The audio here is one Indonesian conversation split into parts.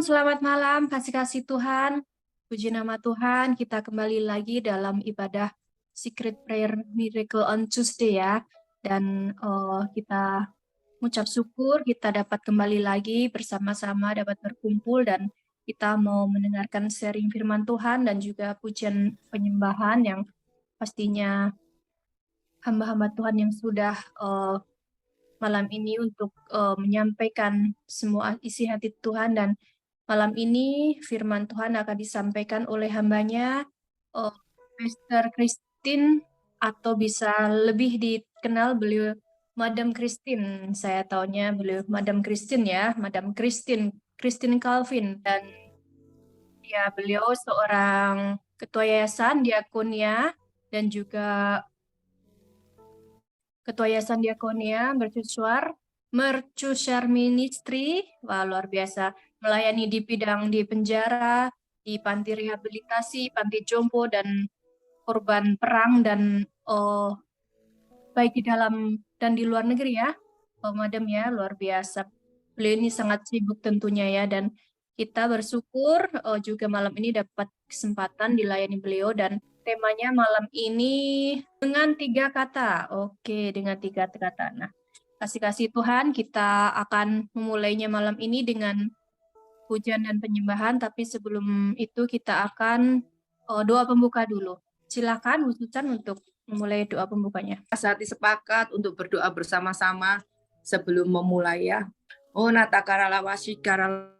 selamat malam, kasih-kasih Tuhan. Puji nama Tuhan, kita kembali lagi dalam ibadah Secret Prayer Miracle on Tuesday ya. Dan kita mengucap syukur, kita dapat kembali lagi bersama-sama, dapat berkumpul dan kita mau mendengarkan sharing firman Tuhan dan juga pujian penyembahan yang pastinya hamba-hamba Tuhan yang sudah malam ini untuk menyampaikan semua isi hati Tuhan. Dan malam ini firman Tuhan akan disampaikan oleh hambanya, Pastor Christine, atau bisa lebih dikenal beliau Madam Christine. Saya taunya beliau Madam Christine ya, Madam Christine Calvin. Dan ya, beliau seorang ketua yayasan diakonia dan juga ketua yayasan diakonia Mercusuar Ministry. Wah, luar biasa, melayani di bidang di penjara, di panti rehabilitasi, panti jompo, dan korban perang, dan baik di dalam dan di luar negeri ya, Madam ya, luar biasa. Beliau ini sangat sibuk tentunya ya, dan kita bersyukur juga malam ini dapat kesempatan dilayani beliau, dan temanya malam ini dengan 3 kata. Oke, dengan 3 kata. Nah, kasih-kasih Tuhan, kita akan memulainya malam ini dengan pujian dan penyembahan, tapi sebelum itu kita akan doa pembuka dulu. Silakan Bu Susan untuk memulai doa pembukanya. Hati sepakat untuk berdoa bersama-sama sebelum memulai ya. Oh natakara lawasikara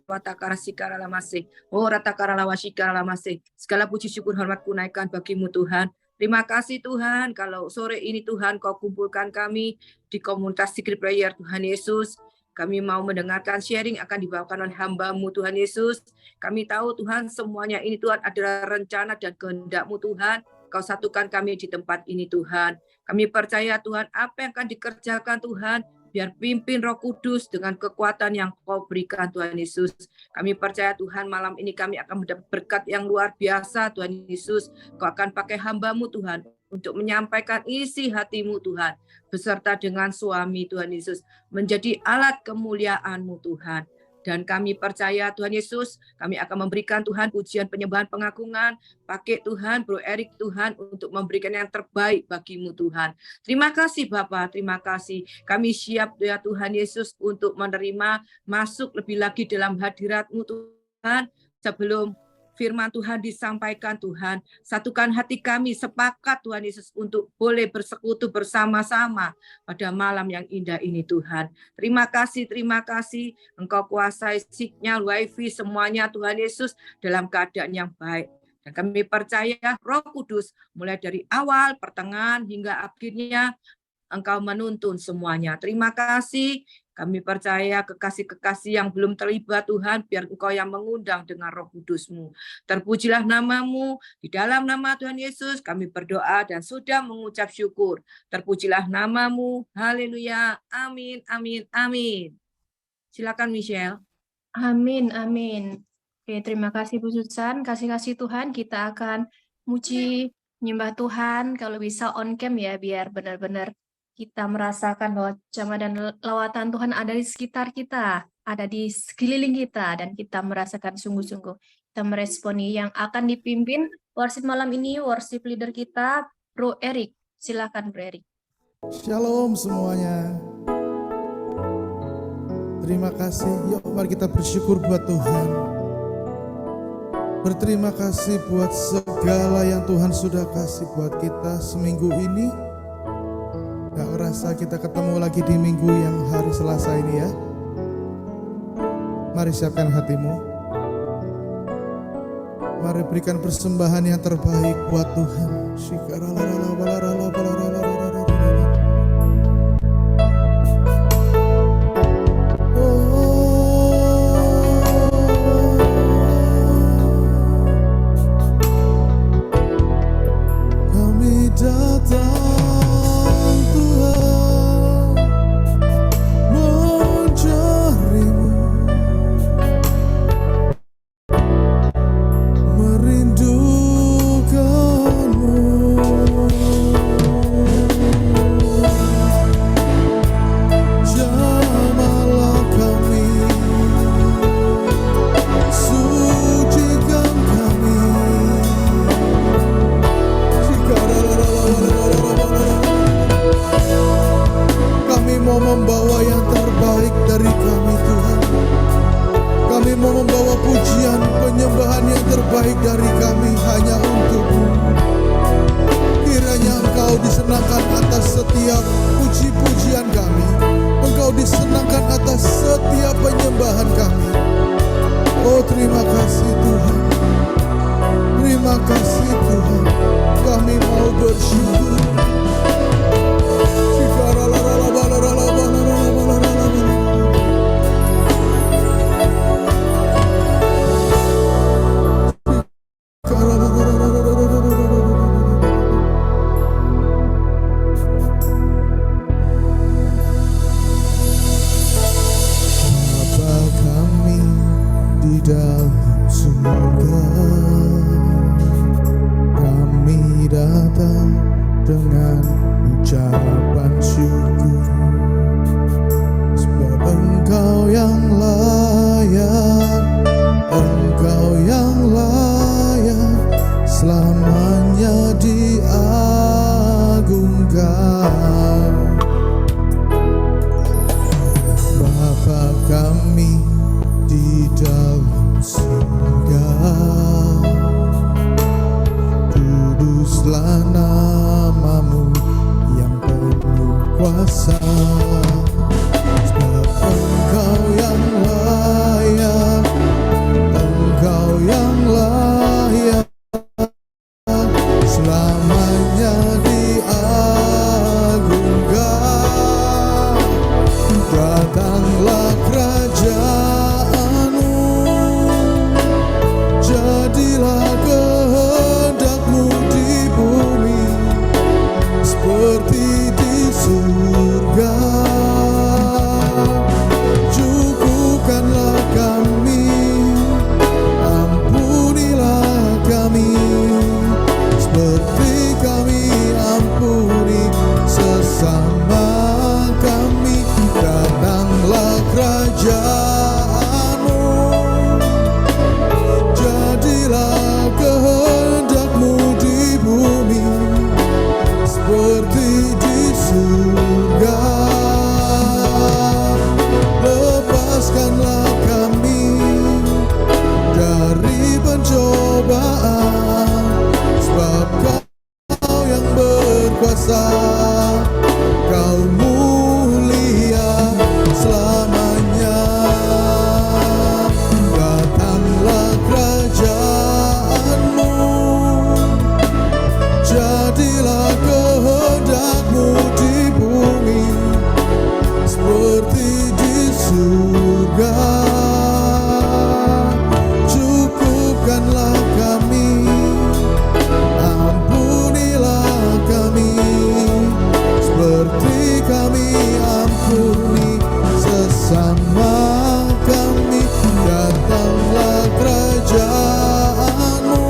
watakara sikara lamasih. Oh ratakara lawasikara lamasih. Segala puji syukur hormat kunaikan bagimu Tuhan. Terima kasih Tuhan, kalau sore ini Tuhan Kau kumpulkan kami di komunitas Secret Prayer Tuhan Yesus. Kami mau mendengarkan sharing akan dibawakan oleh hamba-Mu Tuhan Yesus. Kami tahu Tuhan semuanya ini Tuhan adalah rencana dan kehendak-Mu Tuhan. Kau satukan kami di tempat ini Tuhan. Kami percaya Tuhan apa yang akan dikerjakan Tuhan. Biar pimpin Roh Kudus dengan kekuatan yang Kau berikan Tuhan Yesus. Kami percaya Tuhan malam ini kami akan mendapat berkat yang luar biasa Tuhan Yesus. Kau akan pakai hamba-Mu Tuhan untuk menyampaikan isi hati-Mu Tuhan. Beserta dengan suami Tuhan Yesus. Menjadi alat kemuliaan-Mu Tuhan. Dan kami percaya Tuhan Yesus, kami akan memberikan Tuhan pujian, penyembahan, pengagungan. Pakai Tuhan, Bro Erik Tuhan untuk memberikan yang terbaik bagimu Tuhan. Terima kasih Bapa, terima kasih. Kami siap ya Tuhan Yesus untuk menerima, masuk lebih lagi dalam hadirat-Mu Tuhan. Sebelum firman Tuhan disampaikan Tuhan, satukan hati kami sepakat Tuhan Yesus untuk boleh bersekutu bersama-sama pada malam yang indah ini Tuhan. Terima kasih Engkau kuasai signal wifi semuanya Tuhan Yesus dalam keadaan yang baik. Dan kami percaya Roh Kudus mulai dari awal, pertengahan hingga akhirnya Engkau menuntun semuanya. Terima kasih. Kami percaya kekasih-kekasih yang belum terlibat Tuhan, biar Engkau yang mengundang dengan Roh Kudus-Mu. Terpujilah nama-Mu, di dalam nama Tuhan Yesus kami berdoa dan sudah mengucap syukur. Terpujilah nama-Mu, haleluya, amin, amin, amin. Silakan Michelle. Amin, amin. Oke, terima kasih Bu Susan. Kasih-kasih Tuhan, kita akan muji, menyembah Tuhan, kalau bisa on cam ya, biar benar-benar kita merasakan bahwa jamaah dan lawatan Tuhan ada di sekitar kita, ada di sekeliling kita, dan kita merasakan sungguh-sungguh. Kita meresponi yang akan dipimpin worship malam ini, worship leader kita, Bro Erik. Silakan Bro Erik. Shalom semuanya. Terima kasih. Yuk mari kita bersyukur buat Tuhan. Berterima kasih buat segala yang Tuhan sudah kasih buat kita seminggu ini. Gak ngerasa kita ketemu lagi di minggu yang hari Selasa ini ya. Mari siapkan hatimu. Mari berikan persembahan yang terbaik buat Tuhan. Kami datang merindukanmu. terbaik dari kami hanya untuk-Mu. Kiranya Engkau disenangkan atas setiap puji-pujian kami. Engkau disenangkan atas setiap penyembahan kami. Oh, terima kasih Tuhan. Terima kasih Tuhan. Kami mau bersyukur. Bapa kami di dalam surga, kami datang dengan ucapan syukur, sebab Engkau yang layak, Engkau yang layak selamanya diagungkan. Bapa kami di dalam surga, kuduslah nama-Mu yang penuh kuasa, sebab Engkau yang layak, Engkau yang layak selamanya diagungkan. Datanglah kerajaan-Mu, jadilah kehendak-Mu di bumi seperti di surga. Cukupkanlah kami, ampunilah kami, seperti kami ampuni sesama kami. Datanglah kerajaan-Mu, jadilah kehendak-Mu di bumi seperti di surga. Lepaskanlah kami dari pencobaan, sebab Kau yang berkuasa, Kau mulia selamanya. Datanglah kerajaan-Mu, jadilah kehendak-Mu di bumi seperti di surga. Cukupkanlah kami, ampunilah kami, seperti kami ampuni sesama kami. Datanglah kerajaan-Mu,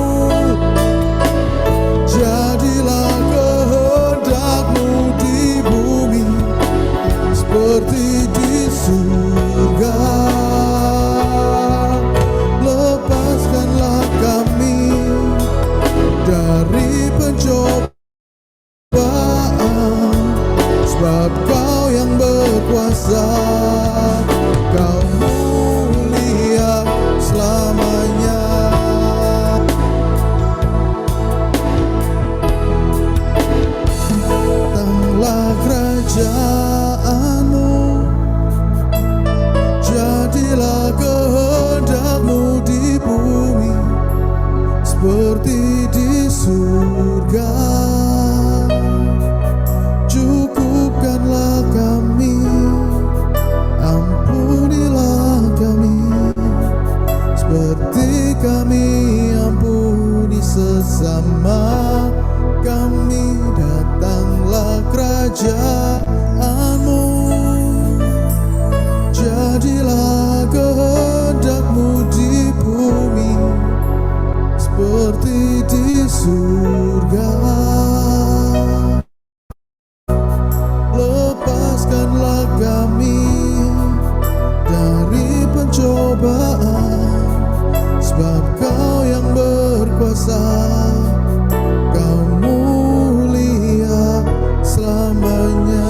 jadilah kehendak-Mu di bumi seperti di surga. Lepaskanlah kami dari pencobaan, sebab Kau yang berkuasa, Kau mulia selamanya. Datanglah kerajaan-Mu, jadilah kehendak-Mu di bumi seperti di surga. Cukupkanlah kami, ampunilah kami, seperti kami ampuni sesama kami. Datanglah kerajaan-Mu, jadilah kehendak-Mu di bumi seperti di surga. Lepaskanlah kami dari pencobaan, sebab Kau yang berkuasa, Kau mulia selamanya.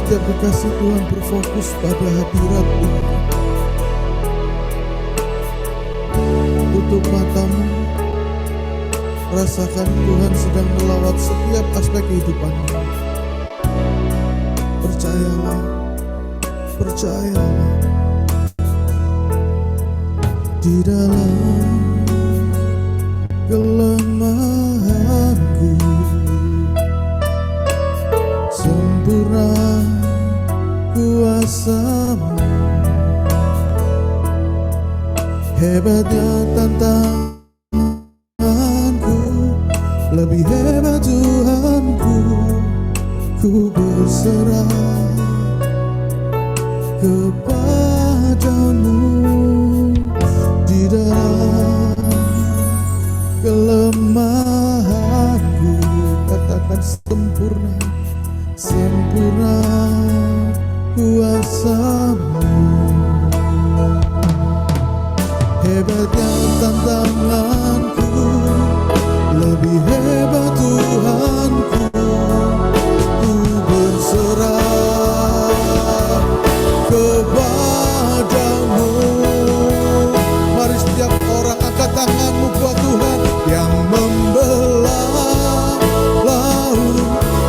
setiap kekasih Tuhan berfokus pada hadirat Tuhan. Tutup matamu, rasakan Tuhan sedang melawat setiap aspek kehidupanmu. Percayalah, percayalah. Di dalam kelemahanku, sempurna kuasa-Mu. Hebatnya tantanganku, lebih hebat Tuhanku. Ku berserah kepada-Mu. Di dalam kelemahanku, katakan sempurna, sempurna kuasa-Mu. Hebatnya tantanganku, lebih hebat Tuhanku. Ku berserah kepada-Mu. Mari setiap orang angkat tanganmu buat Tuhan. Yang membelah laut,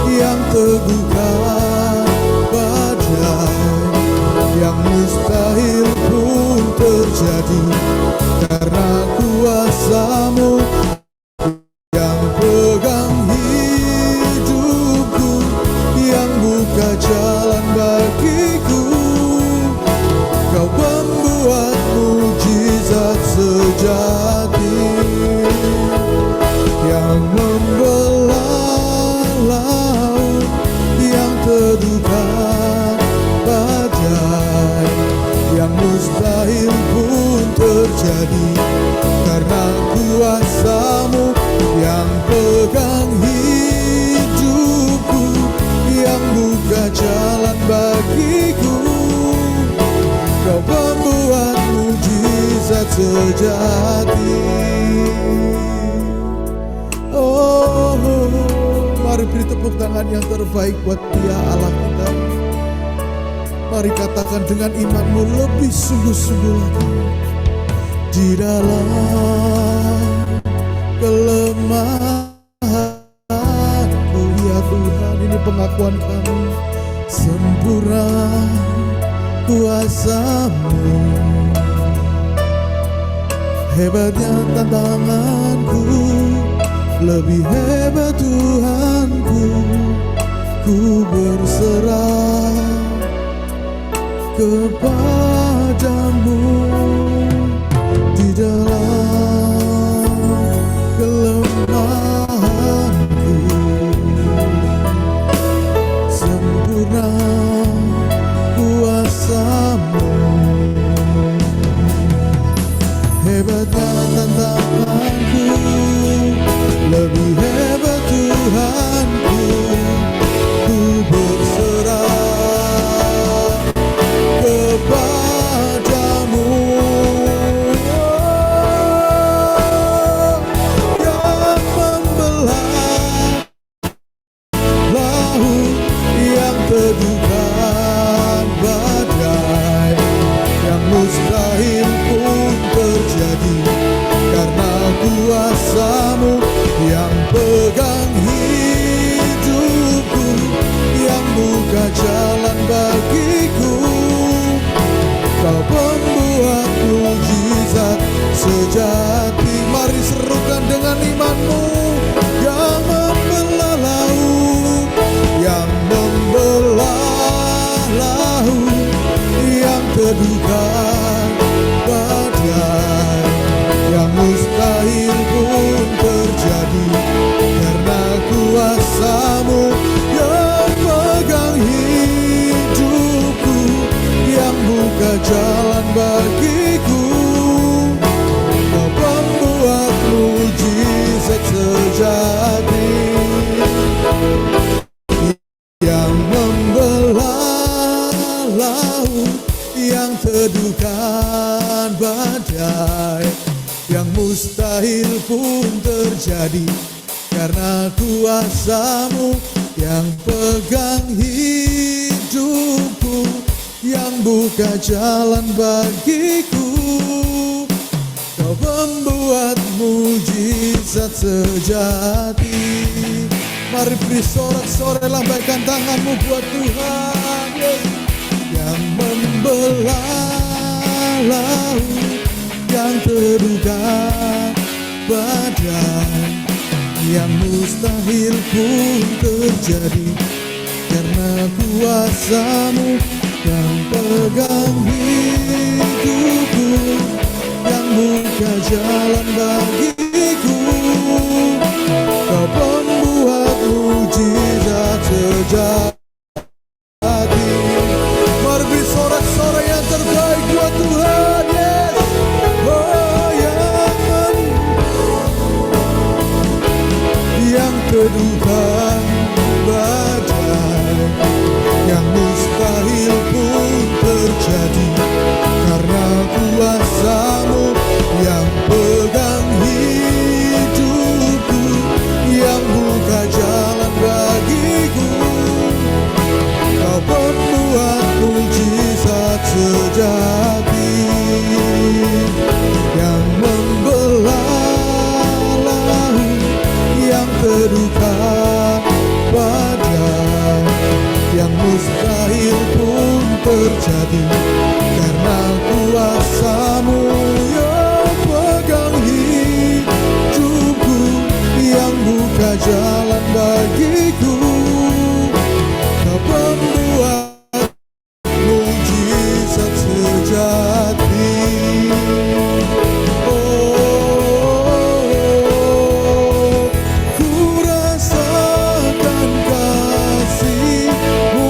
yang teguhkan badai, yang mustahil pun terjadi karena kuasa-Mu. Yang pegang hidupku, yang buka jalan bagiku. Kau membuat mujizat sejati, yang membelah laut, yang teduhkan badai, yang mustahil pun terjadi karena kuasa-Mu. Yang pegang hidupku, yang buka jalan bagiku. Kau membuat mujizat sejati. Oh, mari beri tepuk tangan yang terbaik buat Dia Allah kita. Mari katakan dengan imanmu lebih sungguh-sungguh lagi. Di dalam kelemahanku, ya Tuhan, ini pengakuan kami. Sempurna kuasa-Mu. Hebatnya tantanganku, lebih hebat Tuhanku. Ku berserah kepada-Mu. Di dalam kelemahanku, sempurna kuasa-Mu. Hebatnya tantanganku, lebih hebat Tuhanku. Ku berserah kepada-Mu. Yang membelah laut, yang teduhkan badai, yang mustahil pun terjadi karena kuasa-Mu. Yang pegang hidupku, yang buka jalan bagiku. Kau pembuat mujizat sejati. Mari serukan dengan imanmu. Yang membelah laut, yang membelah laut, yang teduhkan badai, yang mustahil pun terjadi karena kuasa-Mu. Yang pegang hidupku, yang buka jalan bagiku. Kau pembuat mujizat sejati. Yang membelah laut, yang teduhkan badai, yang mustahil pun terjadi karena kuasa-Mu. Yang pegang hidup hidupku, yang buka jalan bagiku. Kau pembuat mujizat sejati. Mari beri sorak-sorai, lambaikan tanganmu buat Tuhan yang membelah laut, yang terduga badai, yang mustahil pun terjadi karena kuasa-Mu yang pegang hidupku, yang buka jalan bagiku. Kau pembuat mujizat sejati. Mari beri sorak-sorai yang terbaik buat Tuhan, yes. Oh, yang terduga badai, yang mustahil pun terjadi karena kuasa-Mu yang pegang hidupku, yang buka jalan bagiku. Kau pembuat mujizat sejati, yang membelah laut, yang terduga badai, yang mustahil pun terjadi karena kuasa-Mu yang pegang hidupku, yang buka jalan bagiku. Kau pembuat mujizat sejati. Oh, ku rasakan kasih-Mu,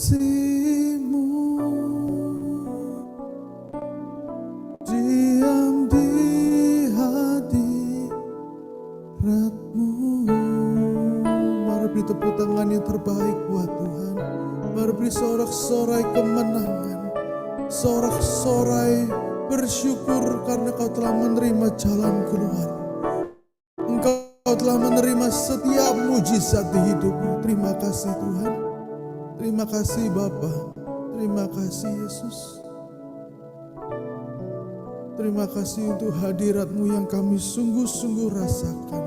kasih-Mu, diam di hadirat-Mu. Mari beri tepuk tangan yang terbaik buat Tuhan. Mari beri sorak-sorai kemenangan, sorak-sorai bersyukur karena Kau telah menerima jalan keluar. Engkau telah menerima setiap mujizat di hidupmu. Terima kasih Tuhan. Terima kasih Bapa. Terima kasih Yesus. Terima kasih untuk hadirat-Mu yang kami sungguh-sungguh rasakan.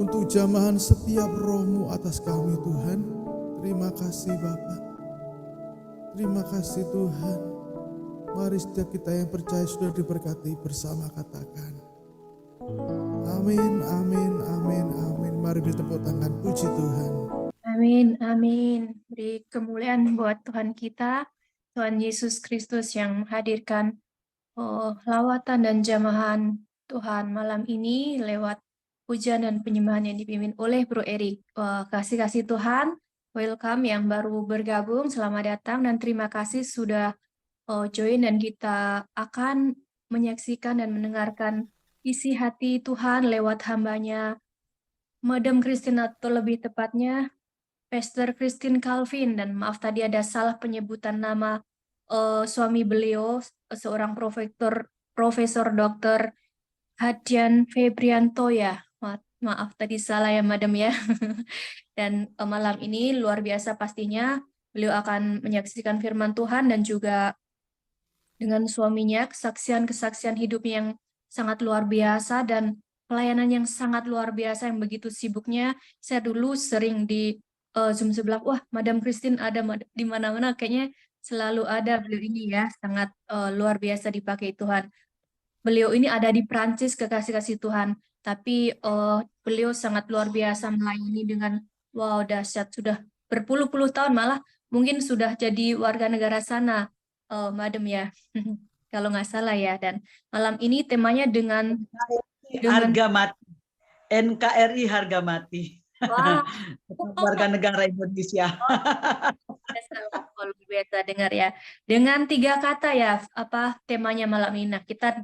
Untuk jamahan setiap roh-Mu atas kami Tuhan. Terima kasih Bapa. Terima kasih Tuhan. Mari setiap kita yang percaya sudah diberkati bersama katakan amin, amin, amin, amin. Mari beri tepuk tangan puji Tuhan. Amin, amin. Beri kemuliaan buat Tuhan kita, Tuhan Yesus Kristus yang menghadirkan lawatan dan jamahan Tuhan malam ini lewat pujian dan penyembahan yang dipimpin oleh Bro Erik. Kasih-kasih Tuhan, welcome yang baru bergabung, selamat datang dan terima kasih sudah join, dan kita akan menyaksikan dan mendengarkan isi hati Tuhan lewat hambanya Madam Christine, atau lebih tepatnya Pastor Christine Calvin. Dan maaf tadi ada salah penyebutan nama suami beliau, seorang Profesor Dr. Hadian Febrianto ya. Maaf tadi salah ya Madam ya. Dan malam ini luar biasa pastinya beliau akan menyaksikan firman Tuhan dan juga dengan suaminya kesaksian-kesaksian hidupnya yang sangat luar biasa dan pelayanan yang sangat luar biasa yang begitu sibuknya. Saya dulu sering di Zoom sebelah, wah Madam Christine ada di mana-mana, kayaknya selalu ada beliau ini ya, sangat luar biasa dipakai Tuhan. Beliau ini ada di Prancis, kekasih-kasih Tuhan, tapi beliau sangat luar biasa melayani dengan wow dahsyat, sudah berpuluh-puluh tahun, malah mungkin sudah jadi warga negara sana, Madam ya, kalau nggak salah ya. Dan malam ini temanya dengan harga mati, NKRI harga mati. Wah, Warga negara Indonesia. Kalau biasa dengar ya, dengan 3 kata ya, apa temanya malam ini. Nah, kita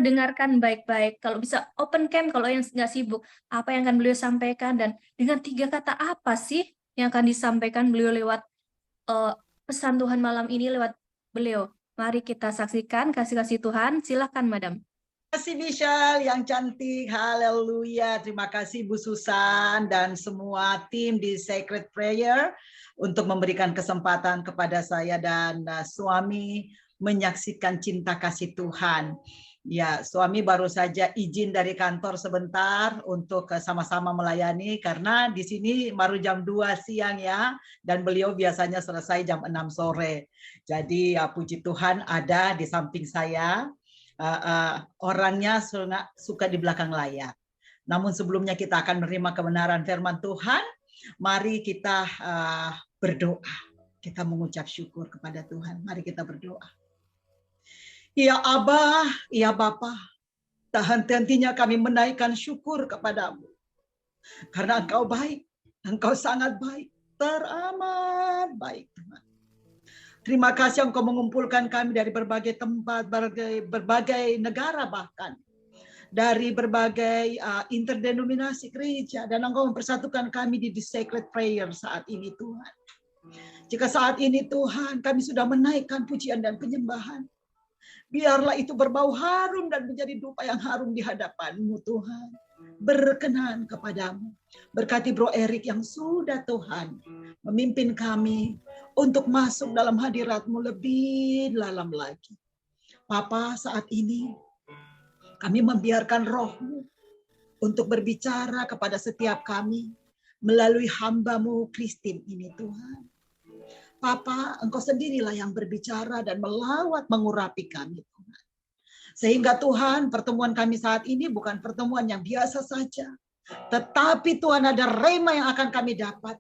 dengarkan baik-baik. Kalau bisa open cam, kalau yang nggak sibuk, apa yang akan beliau sampaikan, dan dengan 3 kata apa sih yang akan disampaikan beliau lewat pesan Tuhan malam ini lewat beliau. Mari kita saksikan kasih-kasih Tuhan. Silakan Madam. Terima kasih Michelle yang cantik, haleluya. Terima kasih Bu Susan dan semua tim di Sacred Prayer untuk memberikan kesempatan kepada saya dan suami menyaksikan cinta kasih Tuhan. Ya, suami baru saja izin dari kantor sebentar untuk sama-sama melayani karena di sini baru jam 2 siang ya, dan beliau biasanya selesai jam 6 sore. Jadi ya puji Tuhan ada di samping saya. Orangnya suka di belakang layar. Namun sebelumnya kita akan menerima kebenaran firman Tuhan. Mari kita berdoa. Kita mengucap syukur kepada Tuhan. Mari kita berdoa. Ya Abah, ya Bapa, tak henti-hentinya kami menaikkan syukur kepadamu. Karena Engkau baik, Engkau sangat baik, teramat baik Tuhan. Terima kasih Engkau mengumpulkan kami dari berbagai tempat, berbagai negara bahkan. Dari berbagai interdenominasi gereja. Dan Engkau mempersatukan kami di Sacred Prayer saat ini Tuhan. Jika saat ini Tuhan kami sudah menaikkan pujian dan penyembahan. Biarlah itu berbau harum dan menjadi dupa yang harum di hadapan-Mu Tuhan. Berkenan kepadamu. Berkati Bro Erik yang sudah Tuhan memimpin kami untuk masuk dalam hadirat-Mu lebih dalam lagi. Papa, saat ini kami membiarkan Roh-Mu untuk berbicara kepada setiap kami melalui hamba-Mu Christine ini Tuhan. Papa, Engkau sendirilah yang berbicara dan melawat mengurapi kami Tuhan. Sehingga Tuhan, pertemuan kami saat ini bukan pertemuan yang biasa saja. Tetapi Tuhan ada rema yang akan kami dapat.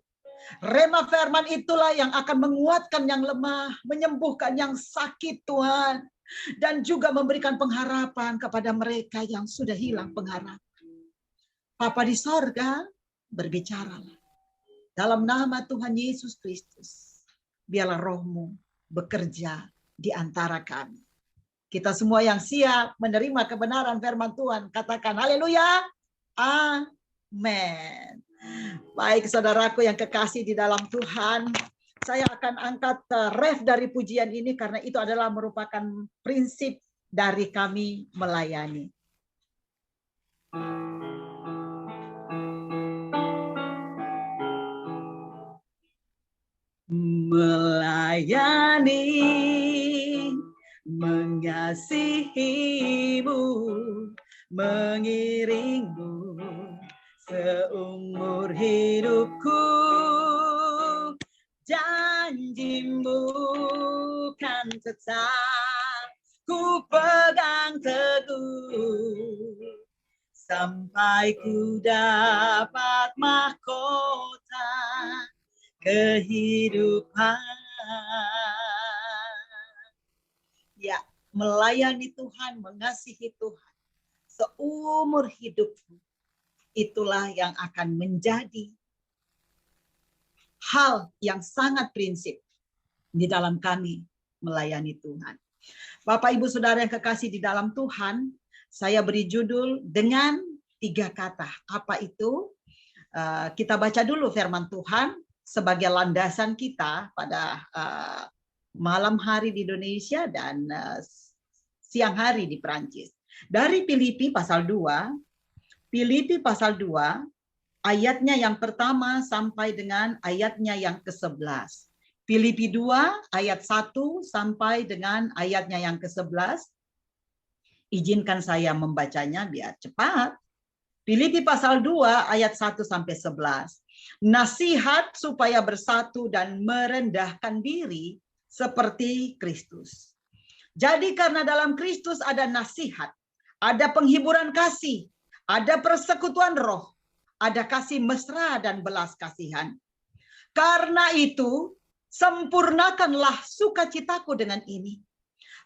Rema firman itulah yang akan menguatkan yang lemah, menyembuhkan yang sakit Tuhan. Dan juga memberikan pengharapan kepada mereka yang sudah hilang pengharapan. Papa di sorga, berbicaralah. Dalam nama Tuhan Yesus Kristus. biarlah roh-Mu bekerja di antara kami. Kita semua yang siap menerima kebenaran firman Tuhan, katakan haleluya, amin. Baik saudaraku yang kekasih di dalam Tuhan, saya akan angkat ref dari pujian ini karena itu adalah merupakan prinsip dari kami melayani. Melayani, mengasihimu, mengiringmu seumur hidupku. Janjimu kan tetap ku pegang teguh sampai ku dapat mahkota kehidupan. Ya, melayani Tuhan, mengasihi Tuhan seumur hidupmu, itulah yang akan menjadi hal yang sangat prinsip di dalam kami melayani Tuhan. Bapak, Ibu, Saudara yang kekasih di dalam Tuhan, saya beri judul dengan 3 kata. Apa itu? Kita baca dulu firman Tuhan sebagai landasan kita pada malam hari di Indonesia dan siang hari di Perancis. Dari Filipi pasal 2, Filipi pasal 2, ayatnya yang pertama sampai dengan ayatnya yang ke-11. Filipi 2 ayat 1 sampai dengan ayatnya yang ke-11. Izinkan saya membacanya biar cepat. Filipi pasal 2 ayat 1 sampai 11. Nasihat supaya bersatu dan merendahkan diri seperti Kristus. Jadi karena dalam Kristus ada nasihat, ada penghiburan kasih, ada persekutuan roh, ada kasih mesra dan belas kasihan. Karena itu, sempurnakanlah sukacitaku dengan ini.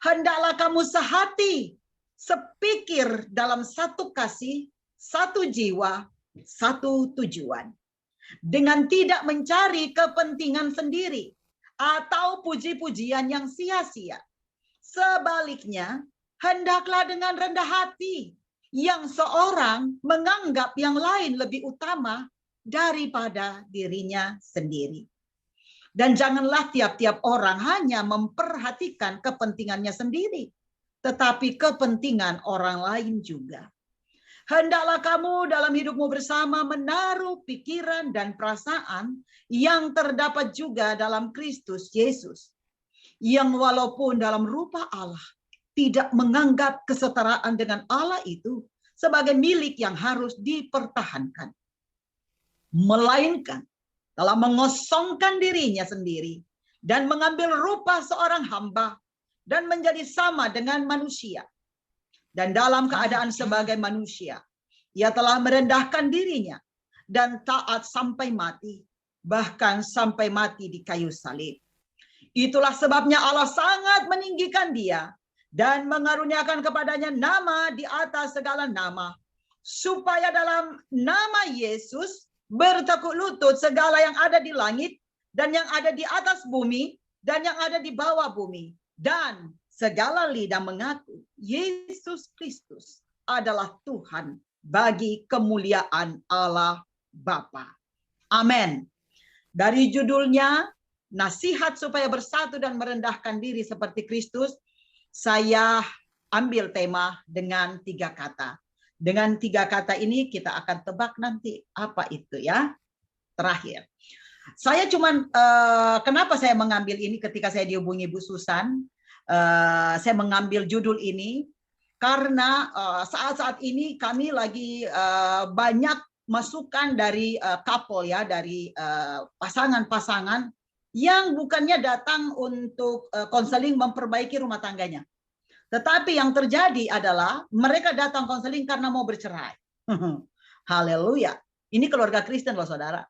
Hendaklah kamu sehati, sepikir dalam satu kasih, satu jiwa, satu tujuan. Dengan tidak mencari kepentingan sendiri atau puji-pujian yang sia-sia. Sebaliknya, hendaklah dengan rendah hati, yang seorang menganggap yang lain lebih utama daripada dirinya sendiri. Dan janganlah tiap-tiap orang hanya memperhatikan kepentingannya sendiri, tetapi kepentingan orang lain juga. Hendaklah kamu dalam hidupmu bersama menaruh pikiran dan perasaan yang terdapat juga dalam Kristus Yesus, yang walaupun dalam rupa Allah, tidak menganggap kesetaraan dengan Allah itu sebagai milik yang harus dipertahankan. Melainkan telah mengosongkan dirinya sendiri dan mengambil rupa seorang hamba dan menjadi sama dengan manusia. Dan dalam keadaan sebagai manusia, ia telah merendahkan dirinya dan taat sampai mati, bahkan sampai mati di kayu salib. Itulah sebabnya Allah sangat meninggikan dia dan mengaruniakan kepadanya nama di atas segala nama, supaya dalam nama Yesus bertekuk lutut segala yang ada di langit dan yang ada di atas bumi dan yang ada di bawah bumi, dan segala lidah mengaku Yesus Kristus adalah Tuhan bagi kemuliaan Allah Bapa. Amin. Dari judulnya, nasihat supaya bersatu dan merendahkan diri seperti Kristus, saya ambil tema dengan 3 kata. Dengan 3 kata ini kita akan tebak nanti apa itu ya. Terakhir. Saya cuman, kenapa saya mengambil ini ketika saya dihubungi Bu Susan, saya mengambil judul ini, karena saat-saat ini kami lagi banyak masukan dari couple ya, dari pasangan-pasangan yang bukannya datang untuk konseling memperbaiki rumah tangganya. Tetapi yang terjadi adalah mereka datang konseling karena mau bercerai. Haleluya. Ini keluarga Kristen loh saudara.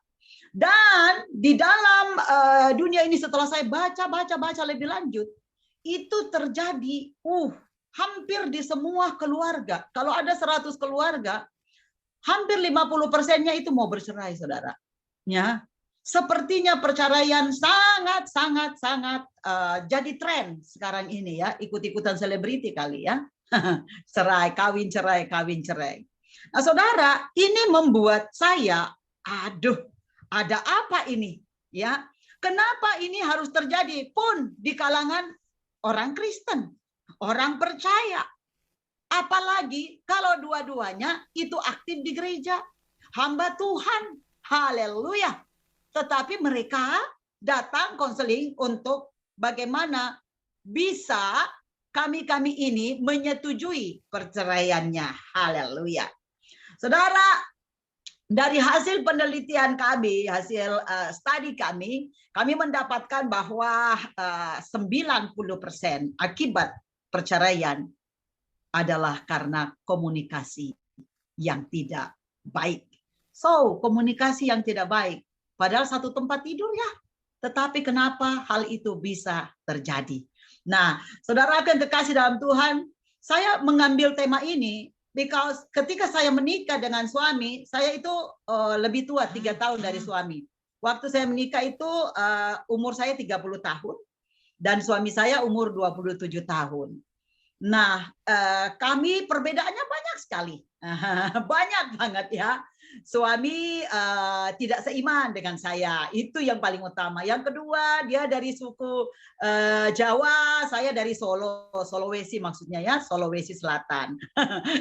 Dan di dalam dunia ini setelah saya baca lebih lanjut, itu terjadi hampir di semua keluarga. Kalau ada 100 keluarga, hampir 50%-nya itu mau bercerai saudara. Ya. Sepertinya perceraian sangat jadi tren sekarang ini ya, ikut-ikutan selebriti kali ya. Cerai, kawin cerai. Nah, saudara, ini membuat saya, aduh, ada apa ini? Ya, kenapa ini harus terjadi pun di kalangan orang Kristen, orang percaya? Apalagi kalau dua-duanya itu aktif di gereja, hamba Tuhan, haleluya. Tetapi mereka datang konseling untuk bagaimana bisa kami ini menyetujui perceraiannya. Haleluya. Saudara, dari hasil penelitian kami, hasil studi kami mendapatkan bahwa 90% akibat perceraian adalah karena komunikasi yang tidak baik. So, komunikasi yang tidak baik. Padahal satu tempat tidur ya. Tetapi kenapa hal itu bisa terjadi? Nah, saudara yang kekasih dalam Tuhan, saya mengambil tema ini because ketika saya menikah dengan suami, saya itu lebih tua 3 tahun dari suami. Waktu saya menikah itu umur saya 30 tahun dan suami saya umur 27 tahun. Nah, kami perbedaannya banyak sekali. Banyak banget ya. Suami tidak seiman dengan saya. Itu yang paling utama. Yang kedua, dia dari suku Jawa, saya dari Solo, Sulawesi maksudnya ya, Sulawesi Selatan.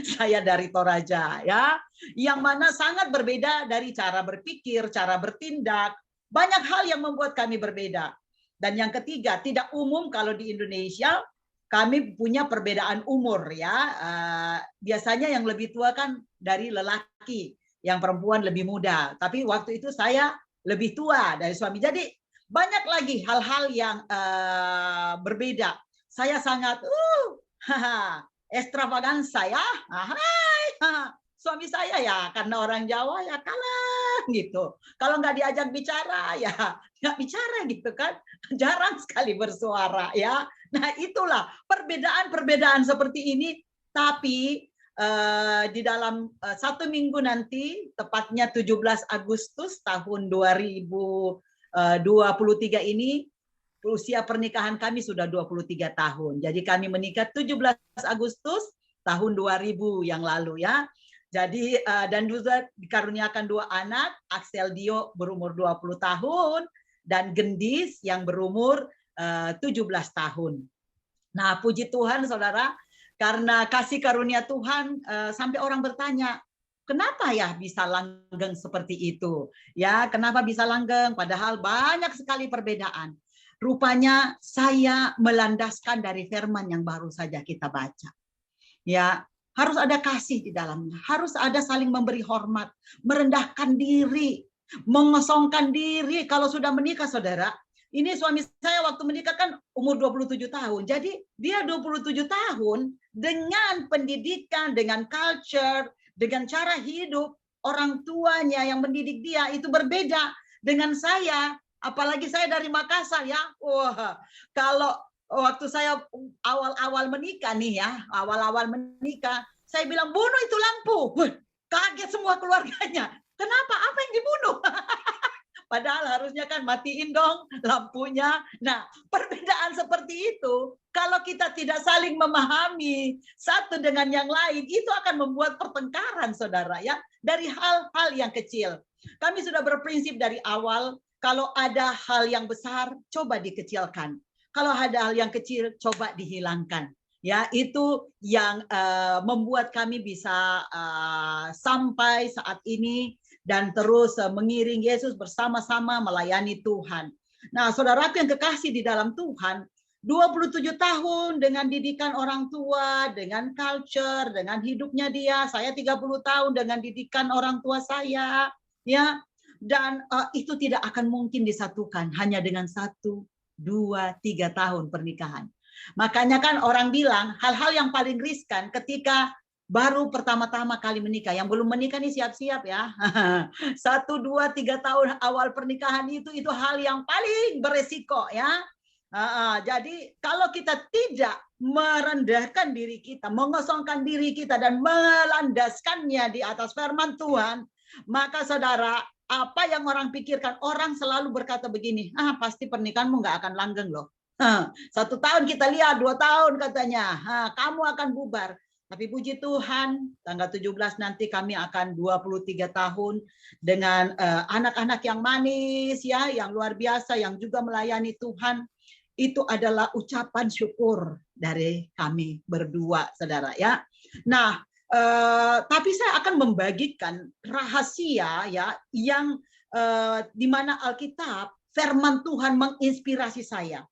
Saya dari Toraja ya. Yang mana sangat berbeda dari cara berpikir, cara bertindak. Banyak hal yang membuat kami berbeda. Dan yang ketiga, tidak umum kalau di Indonesia kami punya perbedaan umur ya. Biasanya yang lebih tua kan dari lelaki, yang perempuan lebih muda. Tapi waktu itu saya lebih tua dari suami. Jadi banyak lagi hal-hal yang berbeda. Saya sangat ekstravaganza ya. Suami saya ya karena orang Jawa ya kalah gitu. Kalau nggak diajak bicara ya nggak bicara gitu kan. Jarang sekali bersuara ya. Nah itulah perbedaan seperti ini. Tapi di dalam 1 minggu nanti, tepatnya 17 Agustus tahun 2023 ini, usia pernikahan kami sudah 23 tahun. Jadi kami menikah 17 Agustus tahun 2000 yang lalu ya. Jadi dan juga dikaruniakan 2 anak, Axel Dio berumur 20 tahun dan Gendis yang berumur 17 tahun. Nah, puji Tuhan saudara, karena kasih karunia Tuhan sampai orang bertanya, kenapa ya bisa langgeng seperti itu? Ya, kenapa bisa langgeng padahal banyak sekali perbedaan. Rupanya saya melandaskan dari firman yang baru saja kita baca. Ya, harus ada kasih di dalamnya, harus ada saling memberi hormat, merendahkan diri, mengosongkan diri. Kalau sudah menikah saudara, ini suami saya waktu menikah kan umur 27 tahun. Jadi dia 27 tahun dengan pendidikan, dengan culture, dengan cara hidup, orang tuanya yang mendidik dia itu berbeda dengan saya. Apalagi saya dari Makassar ya. Wah, kalau waktu saya awal-awal menikah nih ya, awal-awal menikah, saya bilang bunuh itu lampu. Kaget semua keluarganya. Kenapa? Apa yang dibunuh? Padahal harusnya kan matiin dong lampunya. Nah, perbedaan seperti itu, kalau kita tidak saling memahami satu dengan yang lain, itu akan membuat pertengkaran, saudara ya. Dari hal-hal yang kecil. Kami sudah berprinsip dari awal, kalau ada hal yang besar, coba dikecilkan. Kalau ada hal yang kecil, coba dihilangkan. Ya, itu yang membuat kami bisa sampai saat ini dan terus mengiring Yesus bersama-sama melayani Tuhan. Nah, saudaraku yang kekasih di dalam Tuhan, 27 tahun dengan didikan orang tua, dengan culture, dengan hidupnya dia. Saya 30 tahun dengan didikan orang tua saya, ya. Dan itu tidak akan mungkin disatukan hanya dengan 1, 2, 3 tahun pernikahan. Makanya kan orang bilang hal-hal yang paling riskan ketika baru pertama-tama kali menikah. Yang belum menikah nih siap-siap ya. 1, 2, 3 tahun awal pernikahan itu hal yang paling beresiko ya. Jadi kalau kita tidak merendahkan diri kita, mengosongkan diri kita dan melandaskannya di atas firman Tuhan, maka saudara Apa yang orang pikirkan? Orang selalu berkata begini, pasti pernikahanmu nggak akan langgeng loh. 1 tahun kita lihat, 2 tahun katanya, kamu akan bubar. Tapi puji Tuhan, tanggal 17 nanti kami akan 23 tahun dengan anak-anak yang manis, ya, yang luar biasa, yang juga melayani Tuhan. Itu adalah ucapan syukur dari kami berdua, saudara, ya. Nah, tapi saya akan membagikan rahasia, ya, yang di mana Alkitab, firman Tuhan menginspirasi saya.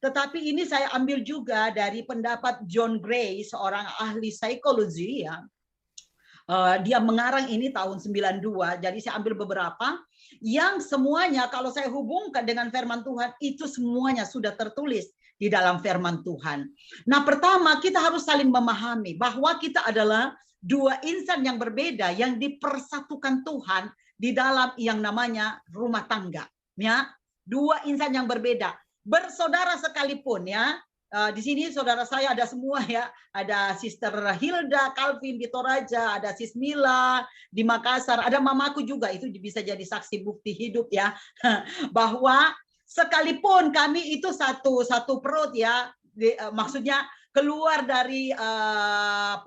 Tetapi ini saya ambil juga dari pendapat John Gray, seorang ahli psikologi, ya. Dia mengarang ini tahun 92, jadi saya ambil beberapa yang semuanya kalau saya hubungkan dengan firman Tuhan, itu semuanya sudah tertulis di dalam firman Tuhan. Nah, pertama kita harus saling memahami bahwa kita adalah 2 insan yang berbeda yang dipersatukan Tuhan di dalam yang namanya rumah tangga, ya. 2 insan yang berbeda. Bersaudara sekalipun, ya, di sini saudara saya ada semua, ya, ada Sister Hilda Calvin di Toraja, ada Sis Mila di Makassar, ada mamaku juga, itu bisa jadi saksi bukti hidup, ya, bahwa sekalipun kami itu satu perut, ya, maksudnya keluar dari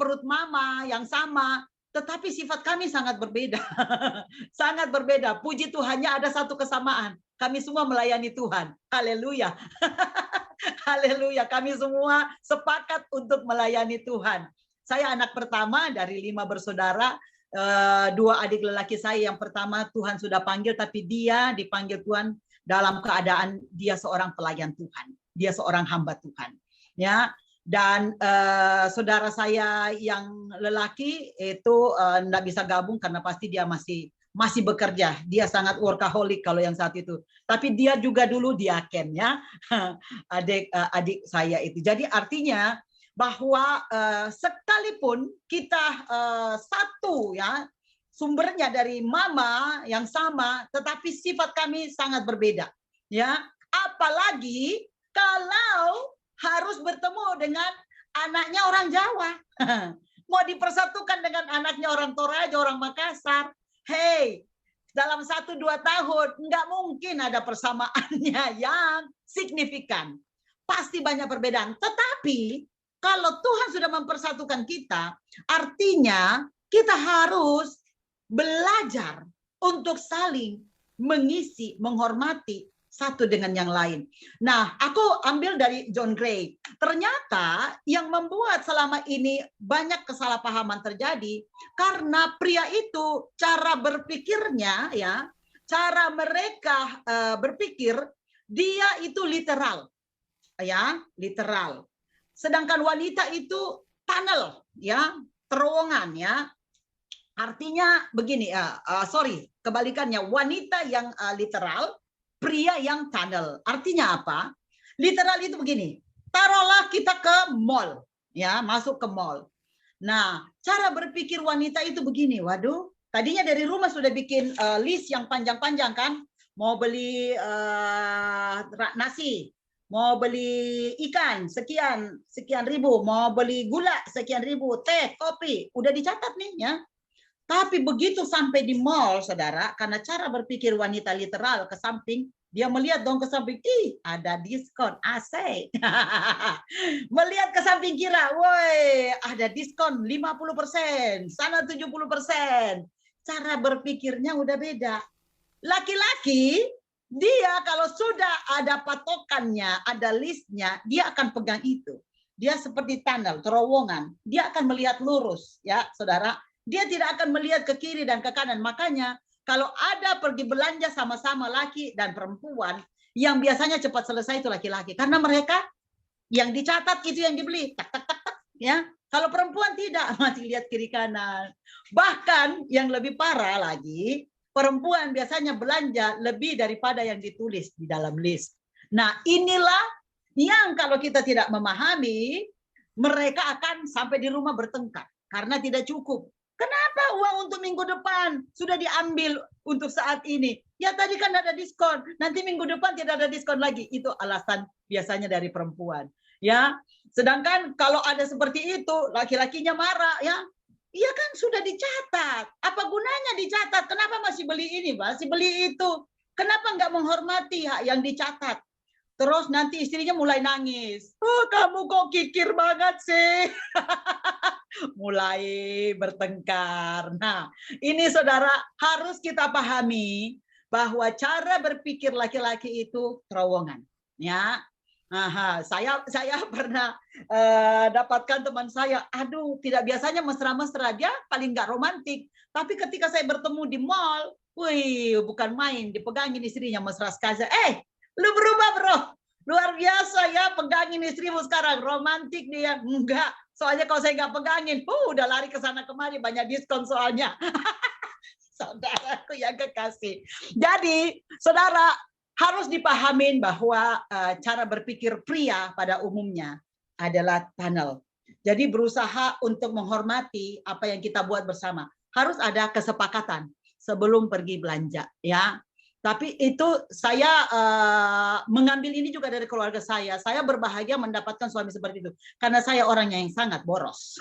perut mama yang sama, tetapi sifat kami sangat berbeda. Sangat berbeda. Puji Tuhannya ada satu kesamaan. Kami semua melayani Tuhan. Haleluya. Haleluya. Kami semua sepakat untuk melayani Tuhan. Saya anak pertama dari 5 bersaudara. 2 adik lelaki saya. Yang pertama Tuhan sudah panggil, tapi dia dipanggil Tuhan dalam keadaan dia seorang pelayan Tuhan. Dia seorang hamba Tuhan. Ya. Dan saudara saya yang lelaki itu enggak bisa gabung karena pasti dia masih bekerja. Dia sangat workaholic kalau yang saat itu. Tapi dia juga dulu diaken, ya. Adik saya itu. Jadi artinya bahwa sekalipun kita satu, ya, sumbernya dari mama yang sama, tetapi sifat kami sangat berbeda, ya. Apalagi kalau harus bertemu dengan anaknya orang Jawa. Mau dipersatukan dengan anaknya orang Toraja, orang Makassar. Hey, dalam 1-2 tahun nggak mungkin ada persamaannya yang signifikan. Pasti banyak perbedaan. Tetapi kalau Tuhan sudah mempersatukan kita, artinya kita harus belajar untuk saling mengisi, menghormati satu dengan yang lain. Nah, aku ambil dari John Gray. Ternyata yang membuat selama ini banyak kesalahpahaman terjadi karena pria itu cara berpikirnya, ya, cara mereka berpikir dia itu literal, ya, literal. Sedangkan wanita itu tunnel, ya, terowongan, ya. Artinya begini, kebalikannya, wanita yang literal, pria yang tunnel. Artinya apa? Literal itu begini. Taruhlah kita ke mall, ya, masuk ke mall. Nah, cara berpikir wanita itu begini. Waduh, tadinya dari rumah sudah bikin list yang panjang-panjang, kan? Mau beli nasi, mau beli ikan sekian ribu, mau beli gula sekian ribu, teh, kopi, udah dicatat nih, ya. Tapi begitu sampai di mall, saudara, karena cara berpikir wanita literal ke samping, dia melihat dong ke samping, ada diskon, asik. Melihat ke samping kira, woi, ada diskon 50%, sana 70%. Cara berpikirnya udah beda. Laki-laki, dia kalau sudah ada patokannya, ada listnya, dia akan pegang itu. Dia seperti tunnel, terowongan. Dia akan melihat lurus, ya, saudara. Dia tidak akan melihat ke kiri dan ke kanan. Makanya kalau ada pergi belanja sama-sama laki dan perempuan, yang biasanya cepat selesai itu laki-laki. Karena mereka yang dicatat itu yang dibeli. Tak, tak, tak, tak, ya. Kalau perempuan tidak, masih lihat kiri kanan. Bahkan yang lebih parah lagi, perempuan biasanya belanja lebih daripada yang ditulis di dalam list. Nah, inilah yang kalau kita tidak memahami, mereka akan sampai di rumah bertengkar. Karena tidak cukup. Kenapa uang untuk minggu depan sudah diambil untuk saat ini? Ya tadi kan ada diskon, nanti minggu depan tidak ada diskon lagi. Itu alasan biasanya dari perempuan. Ya, sedangkan kalau ada seperti itu, laki-lakinya marah, ya. Iya kan sudah dicatat. Apa gunanya dicatat? Kenapa masih beli ini, masih beli itu? Kenapa nggak menghormati hak yang dicatat? Terus nanti istrinya mulai nangis. Oh, kamu kok kikir banget sih. Mulai bertengkar. Nah, ini saudara harus kita pahami bahwa cara berpikir laki-laki itu terowongan. Ya, saya pernah dapatkan teman saya, aduh tidak biasanya mesra-mesra, dia paling nggak romantik. Tapi ketika saya bertemu di mall, wih bukan main, dipegangin istrinya mesra sekali. Lu berubah bro, luar biasa ya, pegangin istrimu sekarang, romantik dia. Enggak, soalnya kalau saya nggak pegangin, udah lari ke sana kemari, banyak diskon soalnya. Saudaraku yang kekasih. Jadi saudara, harus dipahamin bahwa cara berpikir pria pada umumnya adalah tunnel. Jadi berusaha untuk menghormati apa yang kita buat bersama. Harus ada kesepakatan sebelum pergi belanja, ya. Tapi itu saya mengambil ini juga dari keluarga saya. Saya berbahagia mendapatkan suami seperti itu. Karena saya orangnya yang sangat boros.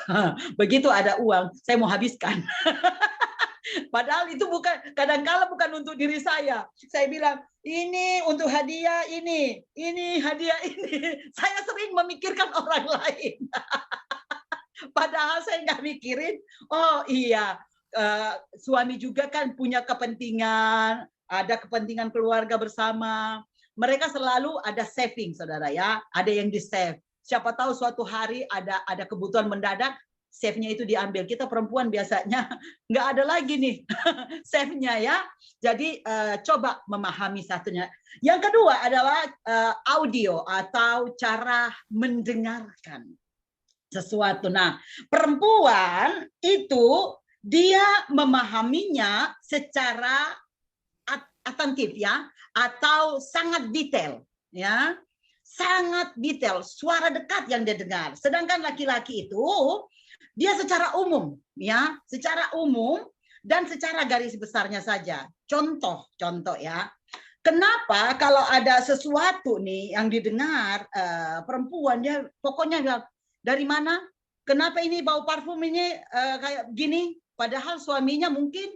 Begitu ada uang, saya mau habiskan. Padahal itu bukan, kadang-kala bukan untuk diri saya. Saya bilang, ini untuk hadiah ini hadiah ini. Saya sering memikirkan orang lain. Padahal saya nggak mikirin, oh iya, suami juga kan punya kepentingan, ada kepentingan keluarga bersama. Mereka selalu ada saving, saudara ya. Ada yang di-save. Siapa tahu suatu hari ada kebutuhan mendadak, save-nya itu diambil. Kita perempuan biasanya nggak ada lagi nih save-nya ya. Jadi coba memahami satunya. Yang kedua adalah audio atau cara mendengarkan sesuatu. Nah, perempuan itu dia memahaminya secara atentif ya, atau sangat detail ya, sangat detail, suara dekat yang dia dengar. Sedangkan laki-laki itu dia secara umum ya, secara umum dan secara garis besarnya saja. Contoh ya. Kenapa kalau ada sesuatu nih yang didengar perempuan, dia pokoknya dari mana? Kenapa ini bau parfum ini kayak gini? Padahal suaminya mungkin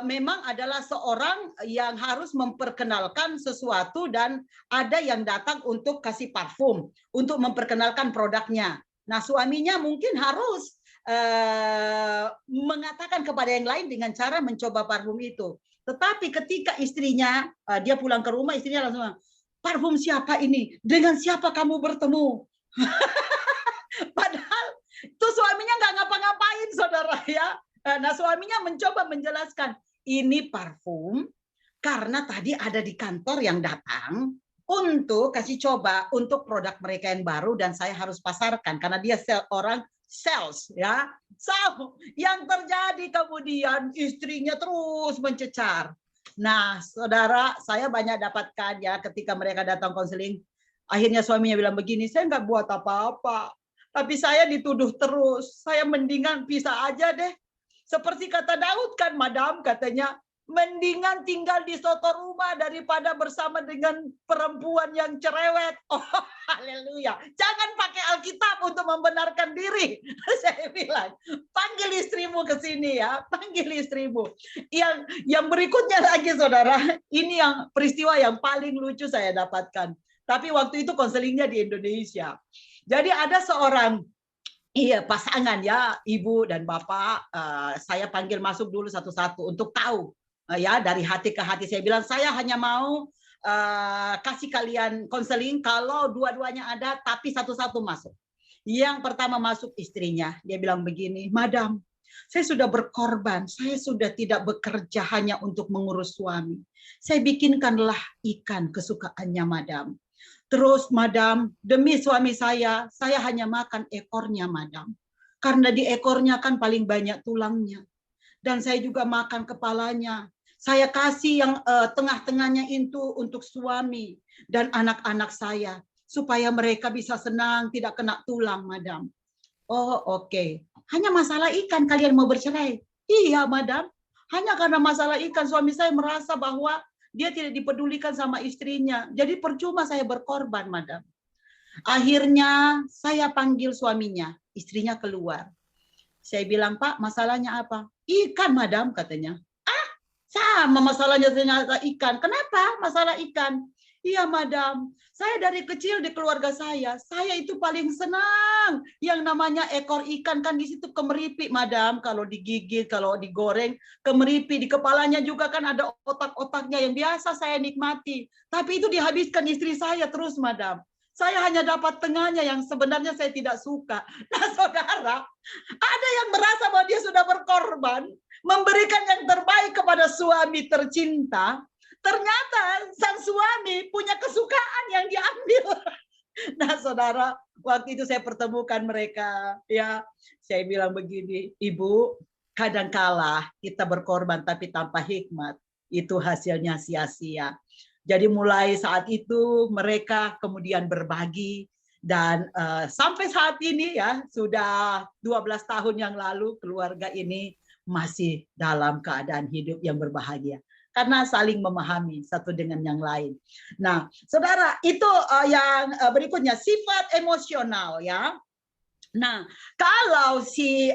memang adalah seorang yang harus memperkenalkan sesuatu dan ada yang datang untuk kasih parfum, untuk memperkenalkan produknya. Nah, suaminya mungkin harus mengatakan kepada yang lain dengan cara mencoba parfum itu. Tetapi ketika istrinya, dia pulang ke rumah, istrinya langsung, parfum siapa ini? Dengan siapa kamu bertemu? Padahal itu suaminya nggak ngapa-ngapain, saudara ya. Nah, suaminya mencoba menjelaskan, ini parfum karena tadi ada di kantor yang datang untuk kasih coba untuk produk mereka yang baru dan saya harus pasarkan karena dia orang sales ya. So, yang terjadi kemudian istrinya terus mencecar. Nah, saudara, saya banyak dapatkan ya ketika mereka datang konseling, akhirnya suaminya bilang begini, saya nggak buat apa-apa, tapi saya dituduh terus, saya mendingan pisah aja deh. Seperti kata Daud kan, madam, katanya, mendingan tinggal di soto rumah daripada bersama dengan perempuan yang cerewet. Oh, haleluya. Jangan pakai Alkitab untuk membenarkan diri. Saya bilang, panggil istrimu ke sini ya, panggil istrimu. Yang berikutnya lagi, saudara, ini yang peristiwa yang paling lucu saya dapatkan. Tapi waktu itu konselingnya di Indonesia. Jadi ada seorang pasangan ya, ibu dan bapak, saya panggil masuk dulu satu-satu untuk tahu ya, dari hati ke hati. Saya bilang saya hanya mau kasih kalian konseling kalau dua-duanya ada, tapi satu-satu masuk. Yang pertama masuk istrinya, dia bilang begini, madam, saya sudah berkorban, saya sudah tidak bekerja hanya untuk mengurus suami. Saya bikinkanlah ikan kesukaannya madam. Terus, madam, demi suami saya hanya makan ekornya, madam. Karena di ekornya kan paling banyak tulangnya. Dan saya juga makan kepalanya. Saya kasih yang tengah-tengahnya itu untuk suami dan anak-anak saya. Supaya mereka bisa senang, tidak kena tulang, madam. Oh, oke. Hanya masalah ikan kalian mau bercerai? Iya, madam. Hanya karena masalah ikan suami saya merasa bahwa dia tidak dipedulikan sama istrinya. Jadi percuma saya berkorban, madam. Akhirnya saya panggil suaminya, istrinya keluar. Saya bilang, Pak, masalahnya apa? Ikan, Madam, katanya. Sama masalahnya ternyata ikan. Kenapa masalah ikan? Iya, Madam. Saya dari kecil di keluarga saya itu paling senang. Yang namanya ekor ikan kan di situ kemeripik, Madam. Kalau digigit, kalau digoreng, kemeripik. Di kepalanya juga kan ada otak-otaknya yang biasa saya nikmati. Tapi itu dihabiskan istri saya terus, Madam. Saya hanya dapat tengahnya yang sebenarnya saya tidak suka. Nah, saudara, ada yang merasa bahwa dia sudah berkorban, memberikan yang terbaik kepada suami tercinta. Ternyata sang suami punya kesukaan yang diambil. Nah, saudara, waktu itu saya pertemukan mereka. Ya, saya bilang begini, Ibu, kadangkala kita berkorban tapi tanpa hikmat, itu hasilnya sia-sia. Jadi mulai saat itu mereka kemudian berbagi dan sampai saat ini ya sudah 12 tahun yang lalu keluarga ini masih dalam keadaan hidup yang berbahagia karena saling memahami satu dengan yang lain. Nah, saudara, itu yang berikutnya sifat emosional ya. Nah, kalau si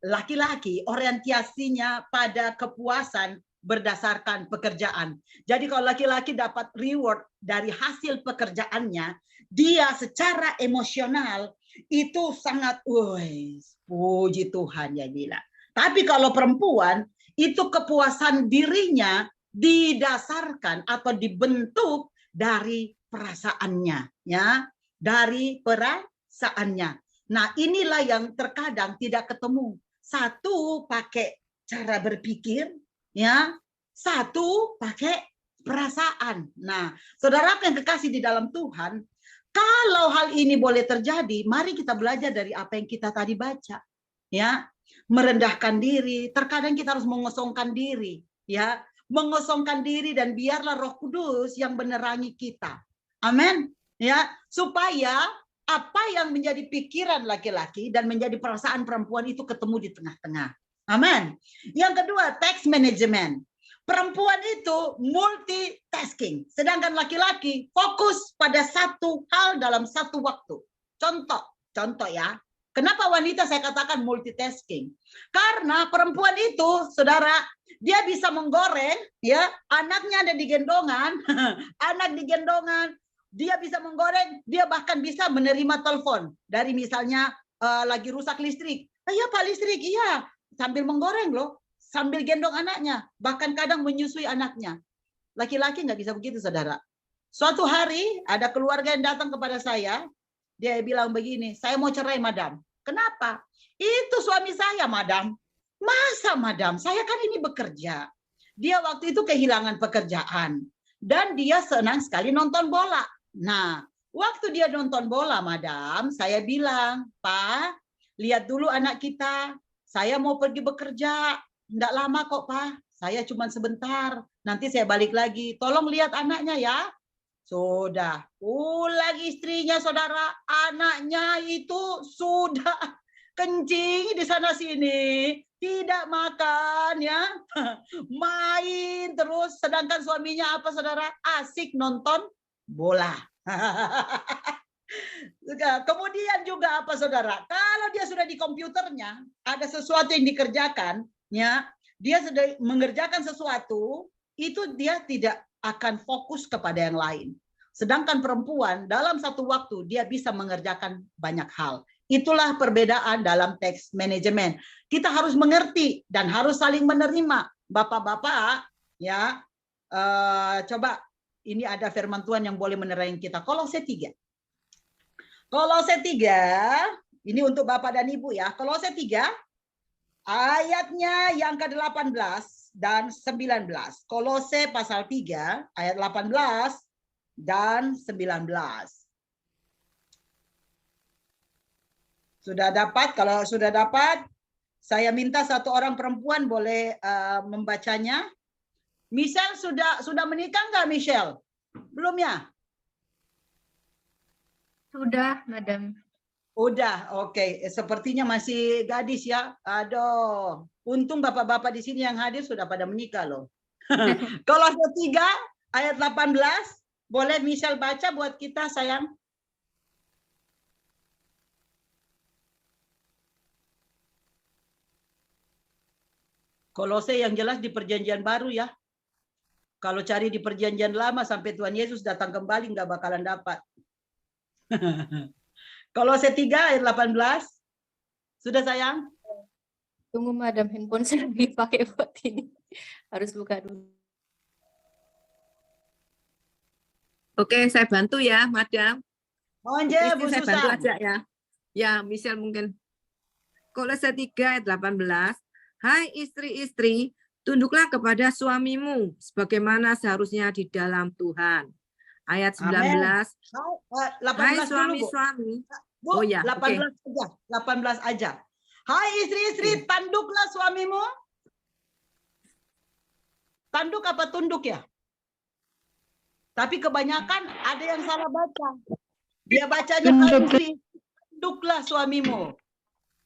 laki-laki orientasinya pada kepuasan berdasarkan pekerjaan. Jadi kalau laki-laki dapat reward dari hasil pekerjaannya, dia secara emosional itu sangat, puji Tuhan ya bilang. Tapi kalau perempuan, itu kepuasan dirinya didasarkan atau dibentuk dari perasaannya, ya, dari perasaannya. Nah, inilah yang terkadang tidak ketemu. Satu pakai cara berpikir, ya, satu pakai perasaan. Nah, saudara yang kekasih di dalam Tuhan, kalau hal ini boleh terjadi, mari kita belajar dari apa yang kita tadi baca, ya, merendahkan diri. Terkadang kita harus mengosongkan diri, ya, mengosongkan diri dan biarlah Roh Kudus yang menerangi kita. Amin, ya, supaya apa yang menjadi pikiran laki-laki dan menjadi perasaan perempuan itu ketemu di tengah-tengah. Amin. Yang kedua, text management. Perempuan itu multitasking, sedangkan laki-laki fokus pada satu hal dalam satu waktu. Contoh ya. Kenapa wanita saya katakan multitasking? Karena perempuan itu, saudara, dia bisa menggoreng, ya, anaknya ada di gendongan, anak di gendongan, dia bisa menggoreng, dia bahkan bisa menerima telepon dari misalnya lagi rusak listrik. Iya Pak, listrik, iya. Sambil menggoreng loh, sambil gendong anaknya, bahkan kadang menyusui anaknya. Laki-laki nggak bisa begitu, saudara. Suatu hari ada keluarga yang datang kepada saya, dia bilang begini, saya mau cerai, Madam. Kenapa? Itu suami saya, Madam. Masa, Madam? Saya kan ini bekerja. Dia waktu itu kehilangan pekerjaan. Dan dia senang sekali nonton bola. Nah, waktu dia nonton bola, Madam, saya bilang, Pak, lihat dulu anak kita. Saya mau pergi bekerja, enggak lama kok Pak, saya cuma sebentar, nanti saya balik lagi, tolong lihat anaknya ya. Sudah, pulang istrinya saudara, anaknya itu sudah kencing di sana sini, tidak makan ya, main terus, sedangkan suaminya apa saudara? Asik nonton bola. Kemudian juga apa saudara? Kalau dia sudah di komputernya, ada sesuatu yang dikerjakan, ya, dia sudah mengerjakan sesuatu, itu dia tidak akan fokus kepada yang lain. Sedangkan perempuan dalam satu waktu dia bisa mengerjakan banyak hal. Itulah perbedaan dalam text management. Kita harus mengerti dan harus saling menerima. Bapak-bapak, ya, coba ini ada firman Tuhan yang boleh menerangi kita. Kolose 3. Kolose 3, ini untuk Bapak dan Ibu ya. Kolose 3, ayatnya yang ke-18 dan 19. Kolose pasal 3, ayat 18 dan 19. Sudah dapat? Kalau sudah dapat, saya minta satu orang perempuan boleh membacanya. Michelle sudah menikah nggak, Michelle? Belum ya? Sudah, Madam. Udah, oke. Sepertinya masih gadis ya. Aduh, untung bapak-bapak di sini yang hadir sudah pada menikah loh. Kolose 3 ayat 18, boleh Michelle baca buat kita sayang? Kolose yang jelas di perjanjian baru ya. Kalau cari di perjanjian lama sampai Tuhan Yesus datang kembali nggak bakalan dapat. Kolose 3 ayat 18. Sudah sayang? Tunggu madam, handphone saya dipakai buat ini. Harus buka dulu. Oke, saya bantu ya, madam. Mohon je, Bu Istri saya bantu Susan. aja ya. Ya, Michelle mungkin. Kolose 3 ayat 18. Hai istri-istri, tunduklah kepada suamimu sebagaimana seharusnya di dalam Tuhan. Ayat 19. Amen. Hai 18 dulu, Bu. suami-suami. Bu, Oh ya, 18 aja. 18 aja. Hai istri-istri, tanduklah suamimu. Tanduk apa tunduk ya? Tapi kebanyakan ada yang salah baca. Dia bacanya hai istri, tanduklah suamimu.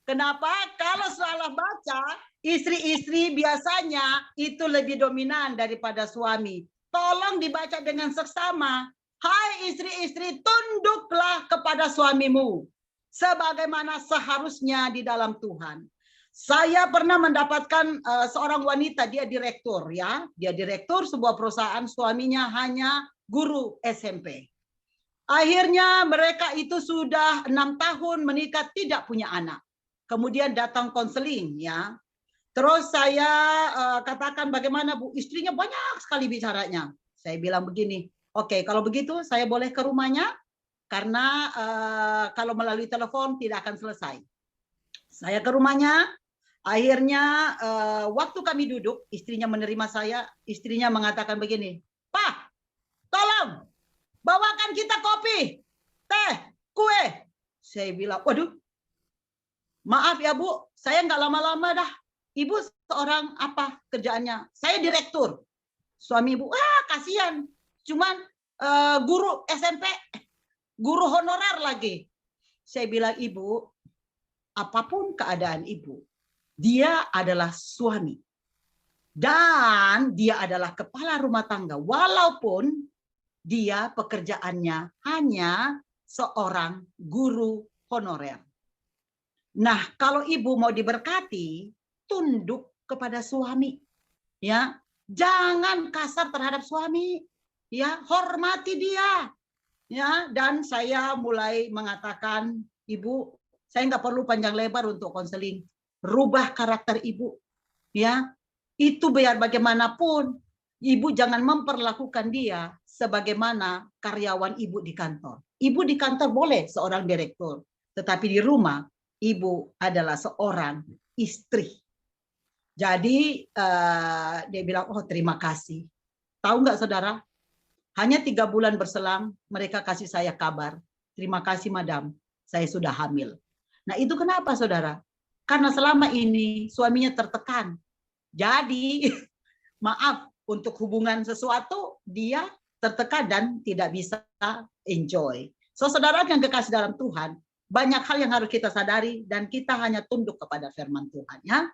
Kenapa? Kalau salah baca, istri-istri biasanya itu lebih dominan daripada suami. Tolong dibaca dengan seksama. Hai istri-istri, tunduklah kepada suamimu sebagaimana seharusnya di dalam Tuhan. Saya pernah mendapatkan seorang wanita, dia direktur ya. Dia direktur sebuah perusahaan, suaminya hanya guru SMP. Akhirnya mereka itu sudah 6 tahun menikah, tidak punya anak. Kemudian datang konseling ya. Terus saya katakan bagaimana Bu, istrinya banyak sekali bicaranya. Saya bilang begini, oke, kalau begitu saya boleh ke rumahnya karena kalau melalui telepon tidak akan selesai. Saya ke rumahnya, akhirnya waktu kami duduk, istrinya menerima saya, istrinya mengatakan begini, Pak, tolong bawakan kita kopi, teh, kue. Saya bilang, waduh, maaf ya Bu, saya nggak lama-lama dah. Ibu seorang apa kerjaannya? Saya direktur. Suami Ibu, kasihan. Cuman guru SMP, guru honorer lagi. Saya bilang, Ibu, apapun keadaan Ibu, dia adalah suami. Dan dia adalah kepala rumah tangga. Walaupun dia pekerjaannya hanya seorang guru honorer. Nah, kalau Ibu mau diberkati, tunduk kepada suami. Ya, jangan kasar terhadap suami. Ya, hormati dia. Ya, dan saya mulai mengatakan, Ibu, saya nggak perlu panjang lebar untuk konseling. Rubah karakter Ibu. Ya, itu biar bagaimanapun, Ibu jangan memperlakukan dia sebagaimana karyawan Ibu di kantor. Ibu di kantor boleh seorang direktur, tetapi di rumah Ibu adalah seorang istri. Jadi dia bilang, oh terima kasih. Tahu nggak saudara? Hanya 3 bulan berselang, mereka kasih saya kabar. Terima kasih madam, saya sudah hamil. Nah itu kenapa saudara? Karena selama ini suaminya tertekan. Jadi maaf, untuk hubungan sesuatu dia tertekan dan tidak bisa enjoy. So saudara yang kekasih dalam Tuhan, banyak hal yang harus kita sadari dan kita hanya tunduk kepada firman Tuhan ya.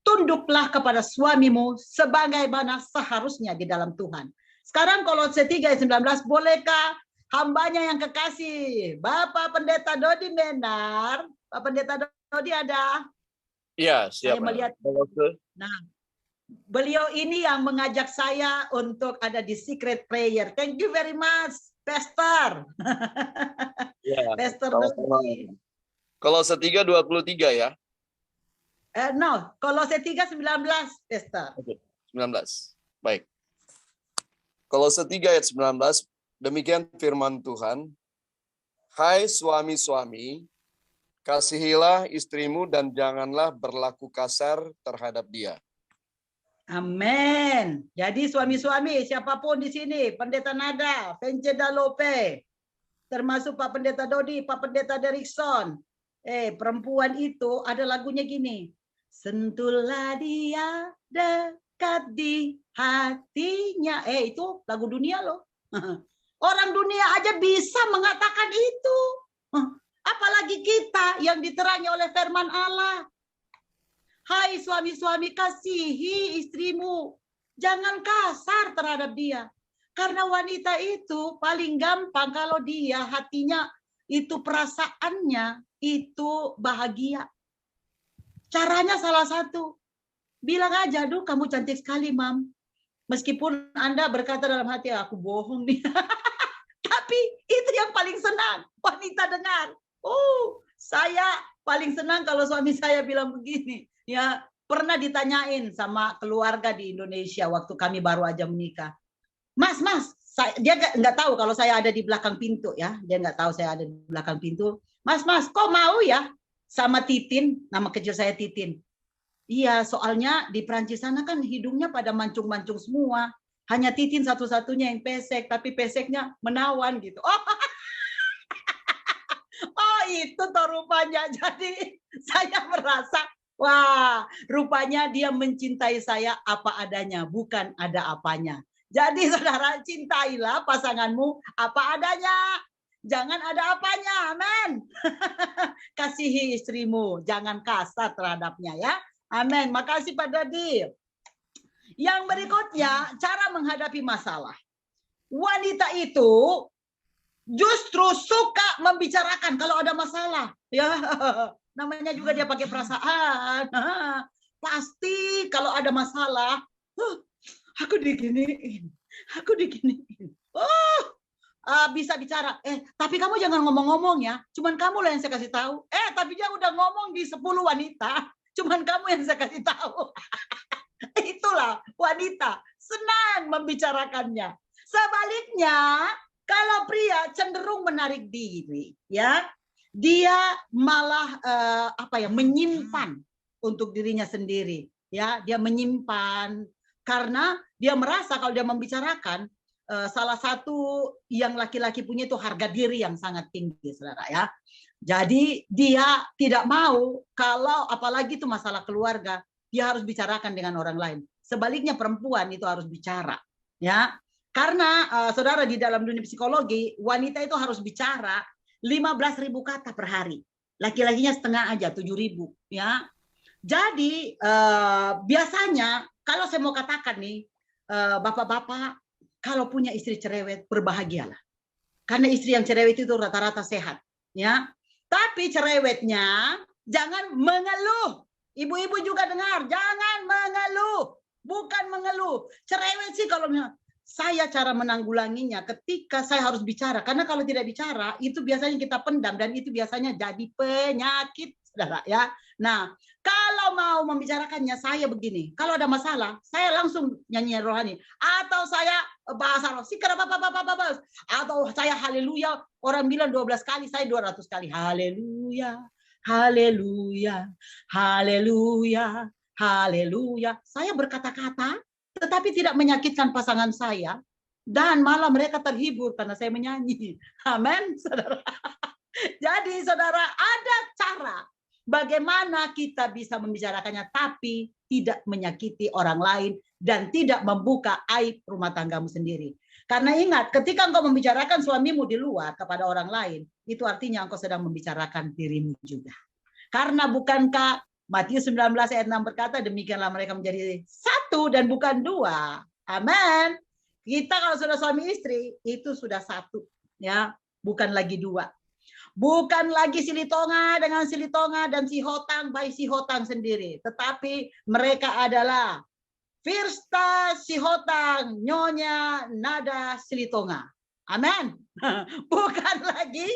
Tunduklah kepada suamimu sebagaimana seharusnya di dalam Tuhan. Sekarang Kolose 3 ayat 19, bolehkah hambanya yang kekasih, Bapak Pendeta Dodi Menar, Pak Pendeta Dodi ada? Iya, siap. Saya melihat. Nah, beliau ini yang mengajak saya untuk ada di secret prayer. Thank you very much, Pastor. Ya, Pastor Dodi. Kolose 3:23 ya. No, Kolose 3:19, Pastor. Oke, 19. Baik. Kolose 3 ayat 19, demikian firman Tuhan. Hai suami-suami, kasihilah istrimu dan janganlah berlaku kasar terhadap dia. Amin. Jadi suami-suami, siapapun di sini, Pendeta Nada, Penceda Lope, termasuk Pak Pendeta Dodi, Pak Pendeta Derikson. Perempuan itu ada lagunya gini. Sentuhlah dia dekat di hatinya. Itu lagu dunia loh. Orang dunia aja bisa mengatakan itu. Apalagi kita yang diterangi oleh firman Allah. Hai suami-suami, kasihi istrimu. Jangan kasar terhadap dia. Karena wanita itu paling gampang kalau dia hatinya itu perasaannya itu bahagia. Caranya salah satu. bilang aja, "Duh, kamu cantik sekali, Mam." Meskipun Anda berkata dalam hati, aku bohong nih. Tapi itu yang paling senang wanita dengar. Oh, saya paling senang kalau suami saya bilang begini. Ya, pernah ditanyain sama keluarga di Indonesia waktu kami baru aja menikah. Mas, dia nggak tahu kalau saya ada di belakang pintu ya. Dia nggak tahu saya ada di belakang pintu. Mas, kok mau ya sama Titin? Nama kecil saya Titin. Iya, soalnya di Prancis sana kan hidungnya pada mancung-mancung semua. Hanya Titin satu-satunya yang pesek, tapi peseknya menawan gitu. Oh itu toh rupanya. Jadi saya merasa, wah, rupanya dia mencintai saya apa adanya, bukan ada apanya. Jadi saudara, cintailah pasanganmu apa adanya. Jangan ada apanya, amin. Kasihi istrimu, jangan kasar terhadapnya ya. Amin. Makasih Pak Dadi. Yang berikutnya, cara menghadapi masalah. Wanita itu justru suka membicarakan kalau ada masalah. Ya, namanya juga dia pakai perasaan. Pasti kalau ada masalah, aku diginiin. Bisa bicara. Tapi kamu jangan ngomong-ngomong ya. Cuman kamu lah yang saya kasih tahu. Tapi dia udah ngomong di 10 wanita. Cuman kamu yang saya kasih tahu. Itulah wanita, senang membicarakannya. Sebaliknya, kalau pria cenderung menarik diri, ya, dia malah menyimpan untuk dirinya sendiri, ya, dia menyimpan karena dia merasa kalau dia membicarakan, salah satu yang laki-laki punya itu harga diri yang sangat tinggi, saudara ya. Jadi dia tidak mau kalau apalagi itu masalah keluarga, dia harus bicarakan dengan orang lain. Sebaliknya perempuan itu harus bicara, ya. Karena saudara di dalam dunia psikologi, wanita itu harus bicara 15.000 kata per hari. Laki-lakinya setengah aja, 7.000, ya. Jadi biasanya kalau saya mau katakan nih, bapak-bapak kalau punya istri cerewet berbahagialah. Karena istri yang cerewet itu rata-rata sehat, ya. Tapi cerewetnya jangan mengeluh. Ibu-ibu juga dengar, jangan mengeluh. Bukan mengeluh. Cerewet sih kalau saya cara menanggulanginya ketika saya harus bicara. Karena kalau tidak bicara, itu biasanya kita pendam dan itu biasanya jadi penyakit, saudara ya. Nah, kalau mau membicarakannya saya begini. Kalau ada masalah, saya langsung nyanyi rohani. Atau saya bahasa roh. Atau saya haleluya. Orang bilang 12 kali, saya 200 kali. Haleluya, haleluya, haleluya, haleluya. Saya berkata-kata, tetapi tidak menyakitkan pasangan saya. Dan malah mereka terhibur karena saya menyanyi. Amin, saudara. Jadi, saudara, ada cara bagaimana kita bisa membicarakannya, tapi tidak menyakiti orang lain dan tidak membuka aib rumah tanggamu sendiri. Karena ingat, ketika engkau membicarakan suamimu di luar kepada orang lain, itu artinya engkau sedang membicarakan dirimu juga. Karena bukankah Matius 19 ayat 6 berkata, demikianlah mereka menjadi satu dan bukan dua. Amin. Kita kalau sudah suami istri, itu sudah satu, ya, bukan lagi dua. Bukan lagi si Litonga dengan si Litonga dan si Hotang by si Hotang sendiri. Tetapi mereka adalah Firsta si Hotang, Nyonya Nada si Litonga. Amin. Bukan lagi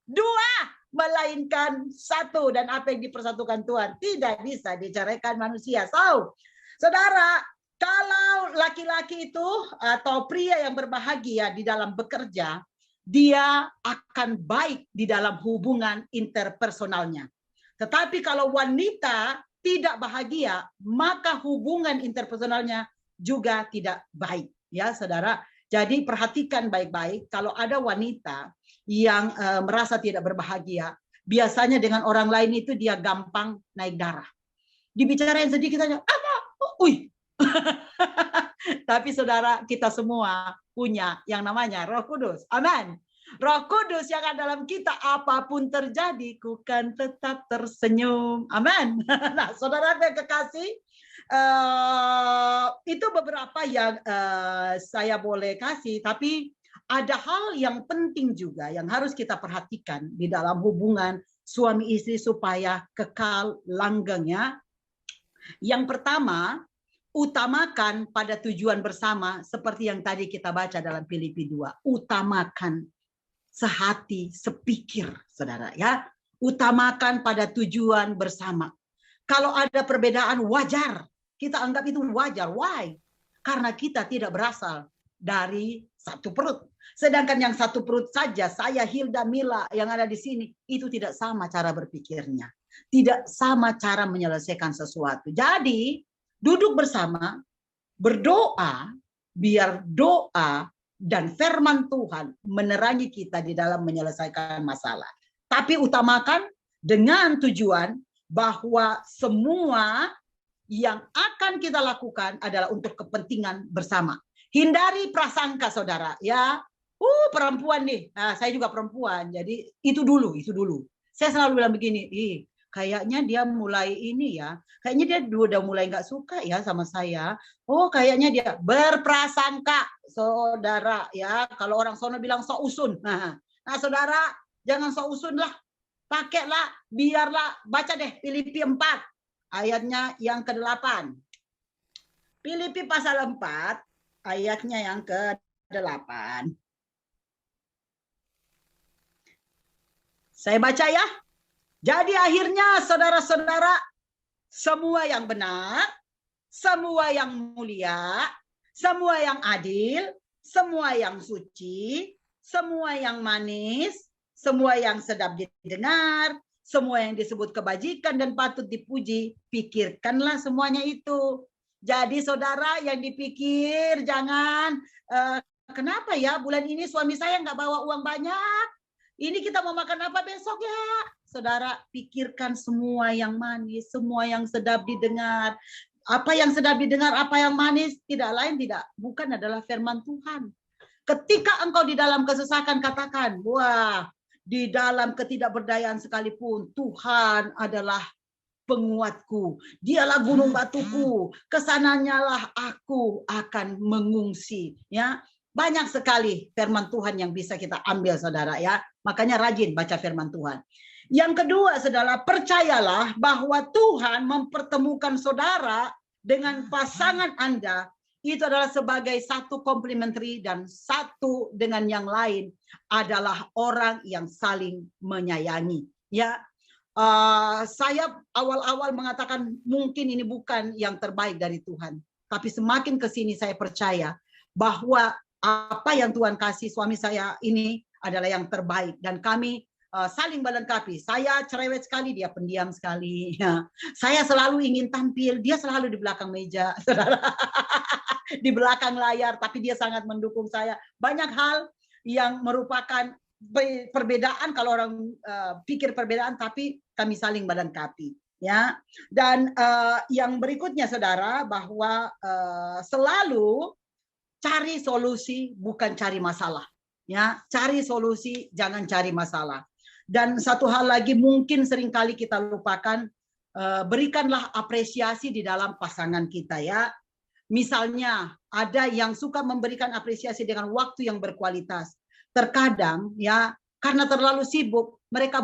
dua, melainkan satu. Dan apa yang dipersatukan Tuhan tidak bisa diceraikan manusia. So, saudara, kalau laki-laki itu atau pria yang berbahagia di dalam bekerja, dia akan baik di dalam hubungan interpersonalnya. Tetapi kalau wanita tidak bahagia, maka hubungan interpersonalnya juga tidak baik, ya saudara. Jadi perhatikan baik-baik, kalau ada wanita yang merasa tidak berbahagia, biasanya dengan orang lain itu dia gampang naik darah. Dibicarain sedikit saja, apa? Tapi saudara, kita semua punya yang namanya Roh Kudus. Amin. Roh Kudus yang ada dalam kita, apapun terjadi, ku kan tetap tersenyum. Amin. Nah, saudara yang kekasih, itu beberapa yang saya boleh kasih, tapi ada hal yang penting juga yang harus kita perhatikan di dalam hubungan suami istri supaya kekal langgeng, ya. Yang pertama, utamakan pada tujuan bersama seperti yang tadi kita baca dalam Filipi 2. Utamakan sehati, sepikir, saudara ya. Utamakan pada tujuan bersama. Kalau ada perbedaan wajar, kita anggap itu wajar. Why? Karena kita tidak berasal dari satu perut. Sedangkan yang satu perut saja, saya, Hilda, Mila yang ada di sini, itu tidak sama cara berpikirnya. Tidak sama cara menyelesaikan sesuatu. Jadi, duduk bersama, berdoa, biar doa dan firman Tuhan menerangi kita di dalam menyelesaikan masalah. Tapi utamakan dengan tujuan bahwa semua yang akan kita lakukan adalah untuk kepentingan bersama. Hindari prasangka, saudara. Ya, perempuan nih. Nah, saya juga perempuan. Jadi itu dulu. Saya selalu bilang begini, kayaknya dia mulai ini ya. Kayaknya dia udah mulai nggak suka ya sama saya. Oh, kayaknya dia berprasangka, saudara ya. Kalau orang sono bilang sok usun. Nah, saudara jangan sok usun lah. Pakailah, biarlah. Baca deh Filipi 4 ayatnya yang ke-8. Filipi pasal 4 ayatnya yang ke-8. Saya baca ya. Jadi akhirnya saudara-saudara, semua yang benar, semua yang mulia, semua yang adil, semua yang suci, semua yang manis, semua yang sedap didengar, semua yang disebut kebajikan dan patut dipuji, pikirkanlah semuanya itu. Jadi saudara yang dipikir jangan, kenapa ya bulan ini suami saya nggak bawa uang banyak? Ini kita mau makan apa besok ya? Saudara, pikirkan semua yang manis, semua yang sedap didengar. Apa yang sedap didengar, apa yang manis, bukan adalah firman Tuhan. Ketika engkau di dalam kesesakan katakan, wah, di dalam ketidakberdayaan sekalipun, Tuhan adalah penguatku. Dialah gunung batuku. Kesananya lah aku akan mengungsi. Ya, banyak sekali firman Tuhan yang bisa kita ambil, saudara ya. Makanya rajin baca firman Tuhan. Yang kedua, saudara, percayalah bahwa Tuhan mempertemukan saudara dengan pasangan Anda itu adalah sebagai satu komplementari dan satu dengan yang lain adalah orang yang saling menyayangi. Ya, saya awal-awal mengatakan mungkin ini bukan yang terbaik dari Tuhan, tapi semakin ke sini saya percaya bahwa apa yang Tuhan kasih suami saya ini adalah yang terbaik dan kami saling melengkapi. Saya cerewet sekali, dia pendiam sekali. Ya. Saya selalu ingin tampil, dia selalu di belakang meja, di belakang layar, tapi dia sangat mendukung saya. Banyak hal yang merupakan perbedaan kalau orang pikir perbedaan, tapi kami saling melengkapi. Ya, dan yang berikutnya, saudara, bahwa selalu cari solusi, bukan cari masalah. Ya, cari solusi, jangan cari masalah. Dan satu hal lagi mungkin seringkali kita lupakan, berikanlah apresiasi di dalam pasangan kita ya. Misalnya ada yang suka memberikan apresiasi dengan waktu yang berkualitas. Terkadang ya karena terlalu sibuk mereka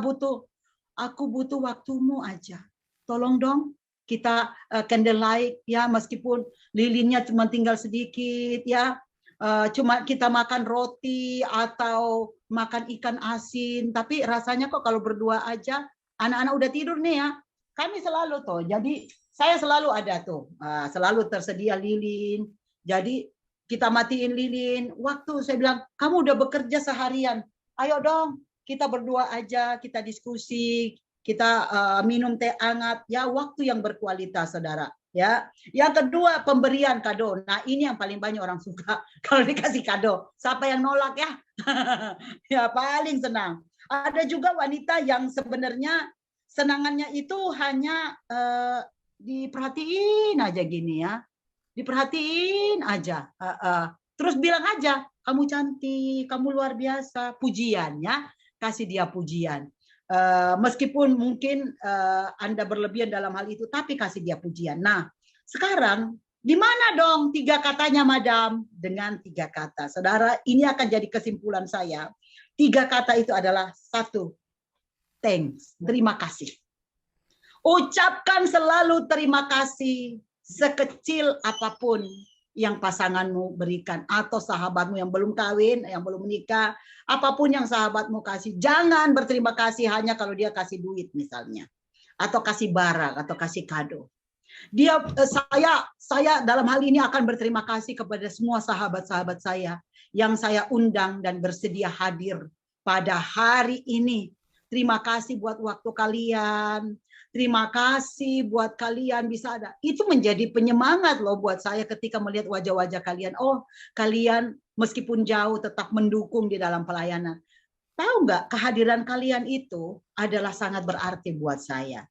aku butuh waktumu aja. Tolong dong kita candlelight ya, meskipun lilinnya cuma tinggal sedikit ya. Cuma kita makan roti atau makan ikan asin, tapi rasanya kok kalau berdua aja, anak-anak udah tidur nih ya, kami selalu tuh, jadi saya selalu ada tuh, selalu tersedia lilin, jadi kita matiin lilin, waktu saya bilang, kamu udah bekerja seharian, ayo dong, kita berdua aja, kita diskusi, kita minum teh hangat, ya waktu yang berkualitas, saudara. Ya, yang kedua pemberian kado. Nah ini yang paling banyak orang suka kalau dikasih kado. Siapa yang nolak ya? Ya paling senang. Ada juga wanita yang sebenarnya senangannya itu hanya diperhatiin aja gini ya, diperhatiin aja. Terus bilang aja, kamu cantik, kamu luar biasa, pujian ya, kasih dia pujian. Meskipun mungkin Anda berlebihan dalam hal itu, tapi kasih dia pujian. Nah, sekarang di mana dong 3 katanya, Madam? Dengan 3 kata. Saudara, ini akan jadi kesimpulan saya. 3 kata itu adalah 1, thanks, terima kasih. Ucapkan selalu terima kasih sekecil apapun yang pasanganmu berikan, atau sahabatmu yang belum kawin, yang belum menikah, apapun yang sahabatmu kasih. Jangan berterima kasih hanya kalau dia kasih duit misalnya, atau kasih barang, atau kasih kado. Saya dalam hal ini akan berterima kasih kepada semua sahabat-sahabat saya yang saya undang dan bersedia hadir pada hari ini. Terima kasih buat waktu kalian. Terima kasih buat kalian bisa ada. Itu menjadi penyemangat loh buat saya ketika melihat wajah-wajah kalian. Oh, kalian meskipun jauh tetap mendukung di dalam pelayanan. Tahu nggak, kehadiran kalian itu adalah sangat berarti buat saya.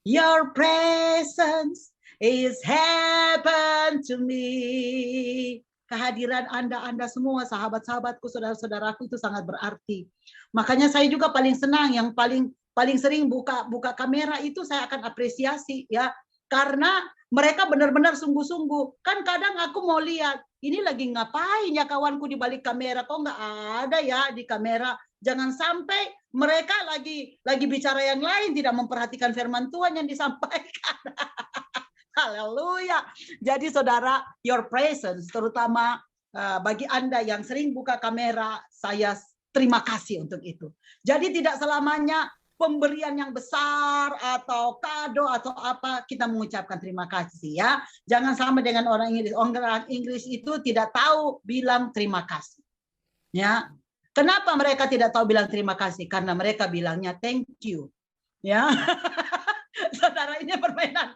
Your presence is heaven to me. Kehadiran Anda semua, sahabat-sahabatku, saudara-saudaraku, itu sangat berarti. Makanya saya juga paling senang, yang paling sering buka kamera itu saya akan apresiasi ya, karena mereka benar-benar sungguh-sungguh. Kan kadang aku mau lihat, ini lagi ngapain ya kawanku di balik kamera, kok nggak ada ya di kamera. Jangan sampai mereka lagi bicara yang lain, tidak memperhatikan firman Tuhan yang disampaikan. Haleluya. Jadi saudara, your presence, terutama bagi Anda yang sering buka kamera, saya terima kasih untuk itu. Jadi tidak selamanya pemberian yang besar atau kado atau apa kita mengucapkan terima kasih ya. Jangan sama dengan orang Inggris. Orang Inggris itu tidak tahu bilang terima kasih. Ya. Kenapa mereka tidak tahu bilang terima kasih? Karena mereka bilangnya thank you. Ya. Saudara, ini permainan.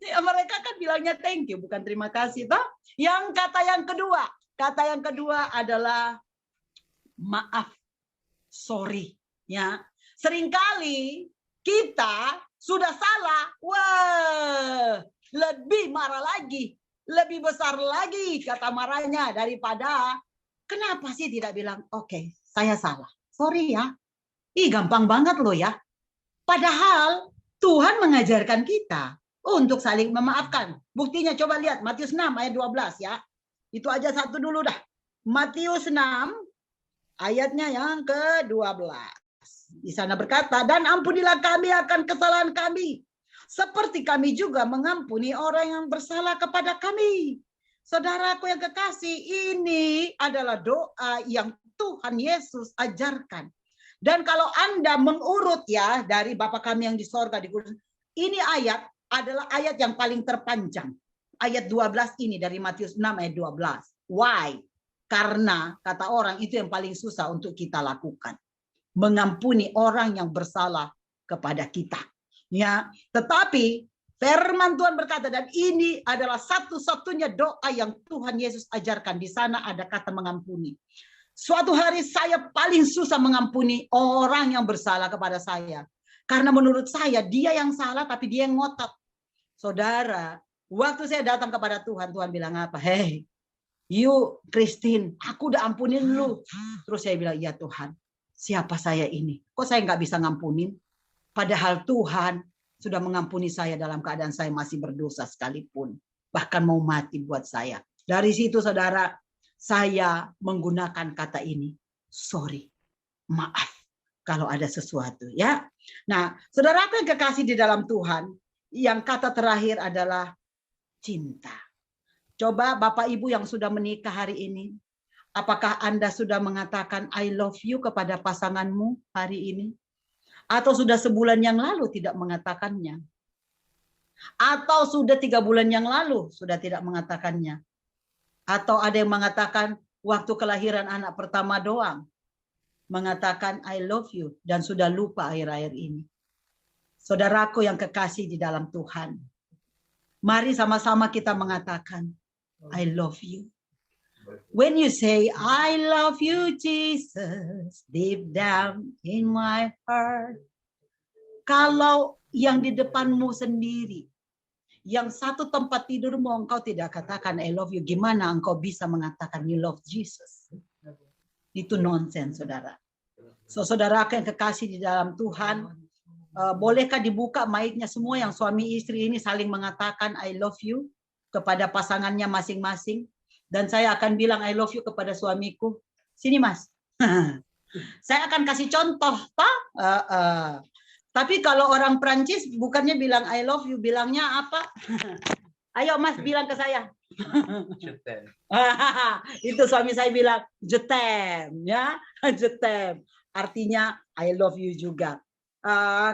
Ya, mereka kan bilangnya thank you, bukan terima kasih toh. Kata yang kedua adalah maaf. Sorry, ya. Seringkali kita sudah salah, wah, lebih marah lagi, lebih besar lagi kata marahnya daripada kenapa sih tidak bilang, oke, saya salah, sorry ya. Gampang banget loh ya. Padahal Tuhan mengajarkan kita untuk saling memaafkan. Buktinya coba lihat Matius 6 ayat 12 ya. Itu aja satu dulu dah. Matius 6 ayatnya yang ke-12. Di sana berkata, dan ampunilah kami akan kesalahan kami, seperti kami juga mengampuni orang yang bersalah kepada kami. Saudaraku yang kekasih, ini adalah doa yang Tuhan Yesus ajarkan. Dan kalau Anda mengurut ya, dari Bapa kami yang di sorga, ini ayat adalah ayat yang paling terpanjang. Ayat 12 ini dari Matius 6 ayat 12. Why? Karena kata orang itu yang paling susah untuk kita lakukan. Mengampuni orang yang bersalah kepada kita. Ya, tetapi firman Tuhan berkata, dan ini adalah satu-satunya doa yang Tuhan Yesus ajarkan. Di sana ada kata mengampuni. Suatu hari saya paling susah mengampuni orang yang bersalah kepada saya. Karena menurut saya dia yang salah tapi dia yang ngotot. Saudara, waktu saya datang kepada Tuhan, Tuhan bilang apa? Hey, you Christine, aku udah ampunin lu. Terus saya bilang, ya Tuhan, siapa saya ini? Kok saya nggak bisa ngampunin? Padahal Tuhan sudah mengampuni saya dalam keadaan saya masih berdosa sekalipun. Bahkan mau mati buat saya. Dari situ saudara, saya menggunakan kata ini. Sorry, maaf kalau ada sesuatu. Ya. Nah, saudara yang kekasih di dalam Tuhan, yang kata terakhir adalah cinta. Coba Bapak Ibu yang sudah menikah hari ini, apakah Anda sudah mengatakan I love you kepada pasanganmu hari ini? Atau sudah sebulan yang lalu tidak mengatakannya? Atau sudah 3 bulan yang lalu sudah tidak mengatakannya? Atau ada yang mengatakan waktu kelahiran anak pertama doang, mengatakan I love you dan sudah lupa akhir-akhir ini? Saudaraku yang kekasih di dalam Tuhan, mari sama-sama kita mengatakan I love you. When you say I love you Jesus deep down in my heart. Kalau yang di depanmu sendiri, yang satu tempat tidurmu engkau tidak katakan I love you, gimana engkau bisa mengatakan you love Jesus? Itu nonsense, saudara. So, saudara yang kekasih di dalam Tuhan, bolehkah dibuka mic-nya semua yang suami istri ini saling mengatakan I love you kepada pasangannya masing-masing? Dan saya akan bilang I love you kepada suamiku. Sini mas. Saya akan kasih contoh. Tapi kalau orang Prancis bukannya bilang I love you, bilangnya apa? Ayo Mas bilang ke saya. Itu suami saya bilang je t'aime, ya, je t'aime. Artinya I love you juga.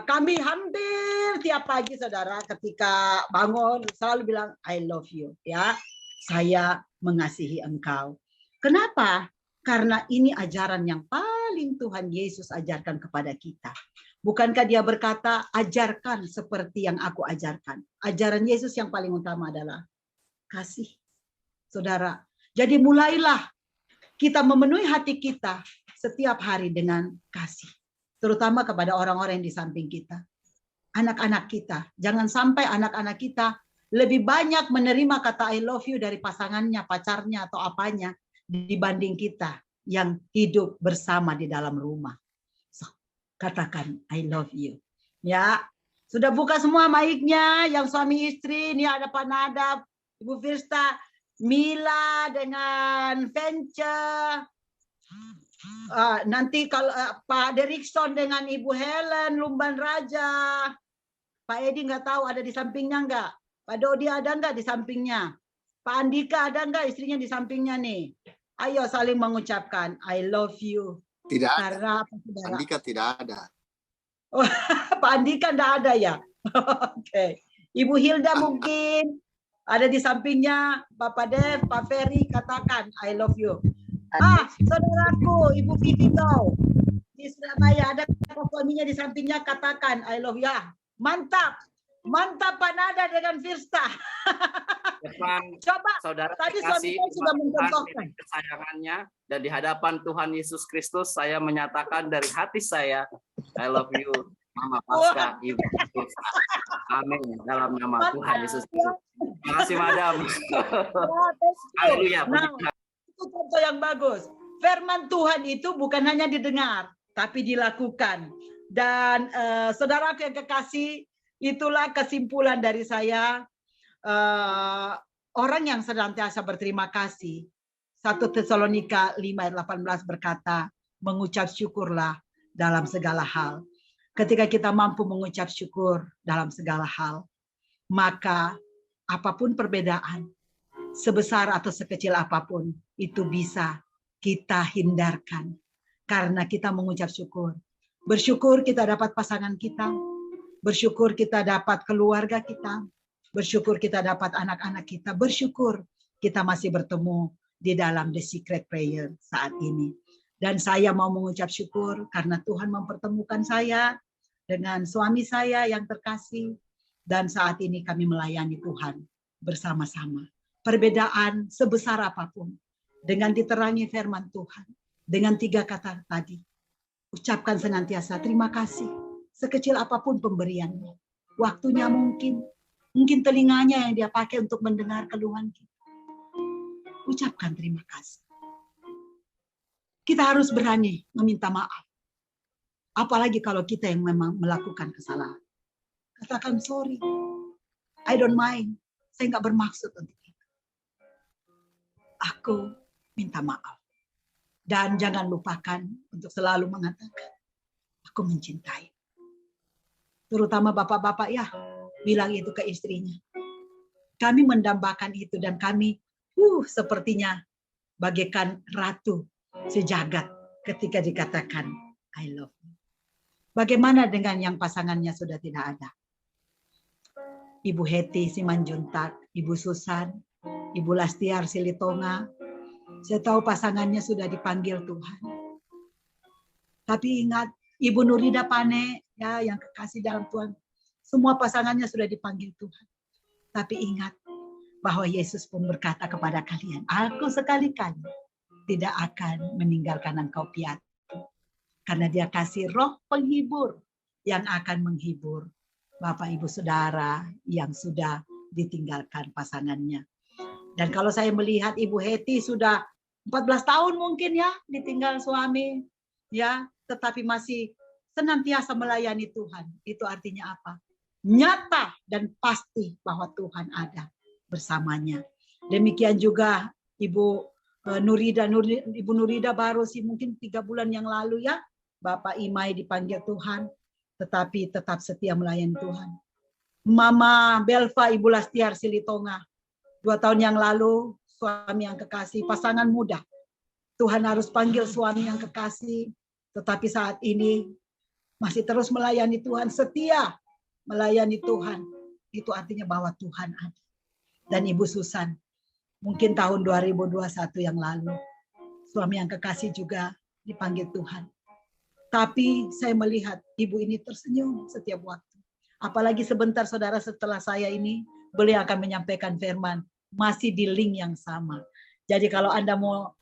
Kami hampir tiap pagi saudara ketika bangun selalu bilang I love you, ya. Saya mengasihi engkau. Kenapa? Karena ini ajaran yang paling Tuhan Yesus ajarkan kepada kita. Bukankah dia berkata, ajarkan seperti yang aku ajarkan. Ajaran Yesus yang paling utama adalah kasih. Saudara, jadi mulailah kita memenuhi hati kita setiap hari dengan kasih. Terutama kepada orang-orang yang di samping kita. Anak-anak kita. Jangan sampai anak-anak kita lebih banyak menerima kata I love you dari pasangannya, pacarnya, atau apanya dibanding kita yang hidup bersama di dalam rumah. Katakan I love you. Ya, sudah buka semua mic-nya yang suami istri. Ini ada Pak Nadab, Ibu Firsta, Mila dengan Venture. Nanti kalau Pak Derikson dengan Ibu Helen, Lumban Raja. Pak Edi nggak tahu ada di sampingnya nggak? Pak Dodi ada nggak di sampingnya? Pak Andika ada nggak istrinya di sampingnya nih? Ayo saling mengucapkan I love you. Tidak ada. Karena Andika tidak ada. Oh, Pak Andika tidak ada ya? Oke. Ibu Hilda mungkin ada di sampingnya. Bapak Dev, Pak Ferry katakan I love you. Saudaraku, Ibu Vivi Gau di Surabaya ada suaminya di sampingnya katakan I love you. Mantap. Mantap Pak Nada dengan Firsta. Coba saudara tadi suami saya sudah mencontohkan kesayangannya dan di hadapan Tuhan Yesus Kristus saya menyatakan dari hati saya I love you Mama Pasca Ibu Firsta. Amin dalam nama Tuhan Yesus Kristus. Terima kasih Madam. Haleluya. Itu contoh yang bagus. Firman Tuhan itu bukan hanya didengar tapi dilakukan. Dan saudaraku yang kekasih, itulah kesimpulan dari saya. Orang yang senantiasa berterima kasih. 1 Tesalonika 5 ayat 18 berkata, mengucap syukurlah dalam segala hal. Ketika kita mampu mengucap syukur dalam segala hal, maka apapun perbedaan, sebesar atau sekecil apapun, itu bisa kita hindarkan. Karena kita mengucap syukur. Bersyukur kita dapat pasangan kita. Bersyukur kita dapat keluarga kita. Bersyukur kita dapat anak-anak kita. Bersyukur kita masih bertemu di dalam The Secret Prayer saat ini. Dan saya mau mengucap syukur karena Tuhan mempertemukan saya dengan suami saya yang terkasih. Dan saat ini kami melayani Tuhan bersama-sama. Perbedaan sebesar apapun. Dengan diterangi firman Tuhan. Dengan 3 kata tadi. Ucapkan senantiasa terima kasih. Sekecil apapun pemberiannya. Waktunya mungkin telinganya yang dia pakai untuk mendengar keluhan kita. Ucapkan terima kasih. Kita harus berani meminta maaf. Apalagi kalau kita yang memang melakukan kesalahan. Katakan sorry. I don't mind. Saya nggak bermaksud untuk itu. Aku minta maaf. Dan jangan lupakan untuk selalu mengatakan, aku mencintai. Terutama bapak-bapak ya, bilang itu ke istrinya. Kami mendambakan itu dan kami sepertinya bagaikan ratu sejagat ketika dikatakan I love you. Bagaimana dengan yang pasangannya sudah tidak ada? Ibu Heti Simanjuntak, Ibu Susan, Ibu Lastiar Silitonga. Saya tahu pasangannya sudah dipanggil Tuhan. Tapi ingat, Ibu Nurida Pane, ya, yang kekasih dalam Tuhan. Semua pasangannya sudah dipanggil Tuhan. Tapi ingat bahwa Yesus pun berkata kepada kalian, aku sekali-kali tidak akan meninggalkan engkau piatu. Karena dia kasih roh penghibur yang akan menghibur Bapak Ibu Saudara yang sudah ditinggalkan pasangannya. Dan kalau saya melihat Ibu Heti sudah 14 tahun mungkin ya ditinggal suami, ya, tetapi masih senantiasa melayani Tuhan. Itu artinya apa? Nyata dan pasti bahwa Tuhan ada bersamanya. Demikian juga Ibu Nurida baru sih mungkin 3 bulan yang lalu ya, Bapak Imai dipanggil Tuhan. tetapi tetap setia melayani Tuhan. Mama Belva Ibu Lastiar Silitonga, 2 tahun yang lalu, suami yang kekasih, pasangan muda. Tuhan harus panggil suami yang kekasih, tetapi saat ini masih terus melayani Tuhan, setia melayani Tuhan. Itu artinya bahwa Tuhan ada. Dan Ibu Susan, mungkin tahun 2021 yang lalu, suami yang kekasih juga dipanggil Tuhan. Tapi saya melihat ibu ini tersenyum setiap waktu. Apalagi sebentar saudara setelah saya ini, beliau akan menyampaikan firman, masih di link yang sama. Jadi kalau Anda mau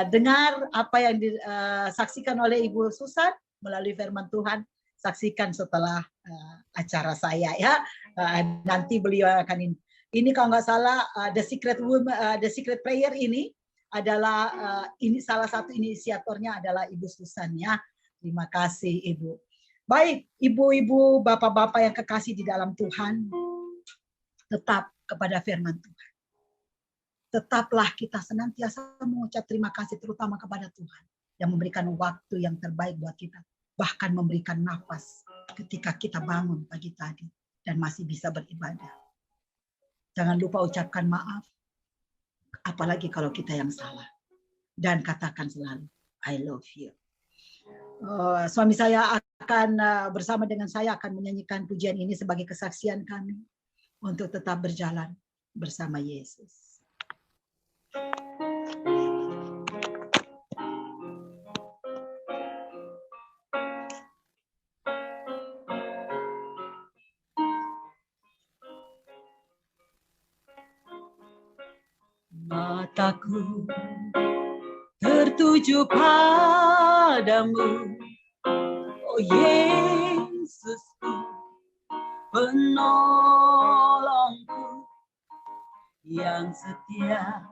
dengar apa yang disaksikan oleh Ibu Susan melalui firman Tuhan, saksikan setelah acara saya ya. Nanti beliau akan ini kalau nggak salah The Secret Prayer ini adalah ini salah satu inisiatornya adalah Ibu Susan ya. Terima kasih Ibu. Baik, ibu-ibu, bapak-bapak yang kekasih di dalam Tuhan, tetap kepada firman Tuhan. Tetaplah kita senantiasa mengucap terima kasih terutama kepada Tuhan yang memberikan waktu yang terbaik buat kita. Bahkan memberikan nafas ketika kita bangun pagi tadi dan masih bisa beribadah. Jangan lupa ucapkan maaf, apalagi kalau kita yang salah. Dan katakan selalu, I love you. Suami saya akan bersama dengan saya akan menyanyikan pujian ini sebagai kesaksian kami untuk tetap berjalan bersama Yesus. Mataku tertuju padamu, oh Yesusku, penolongku yang setia,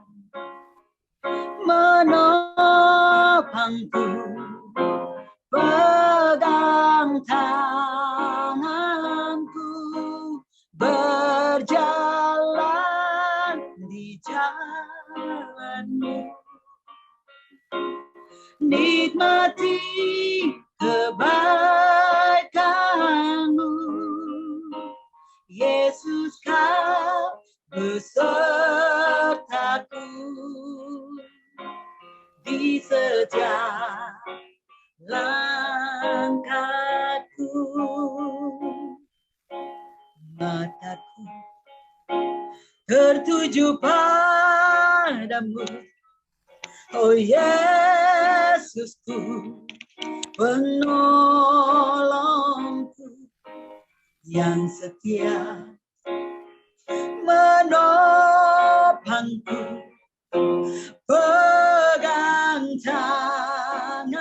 menopangku, pegang tanganku, berjalan di jalanmu. Nikmati kebaikan-Mu, Yesus Kau besertaku di setiap langkahku. Mataku tertuju padamu, oh Yesusku, penolongku yang setia, menopangku, pegang tanganku,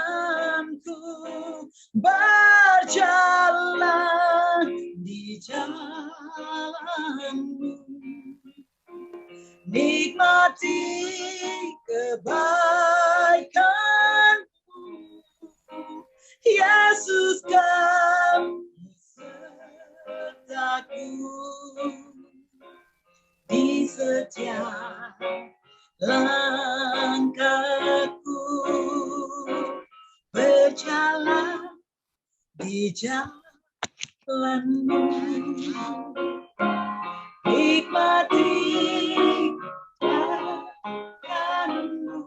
berjalan di jalanmu. Nikmati kebaikan-Mu, Yesus Kau besertaku di setiap langkahku, berjalan di jalan-Mu. Nikmati kebaikan-Mu,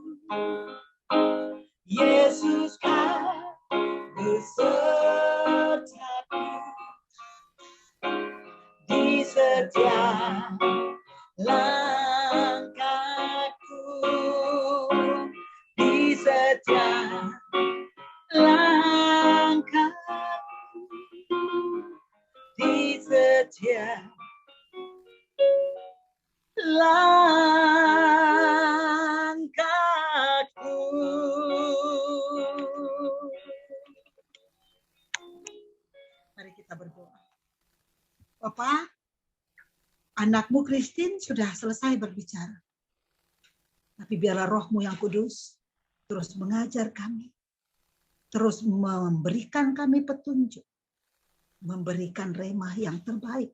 Yesus Kau besertaku di setiap langkahku, di setiap langkahku, di setiap langkahku. Mari kita berdoa. Bapak, anakmu Christine sudah selesai berbicara. Tapi biarlah Roh-Mu yang kudus terus mengajar kami. Terus memberikan kami petunjuk. Memberikan remah yang terbaik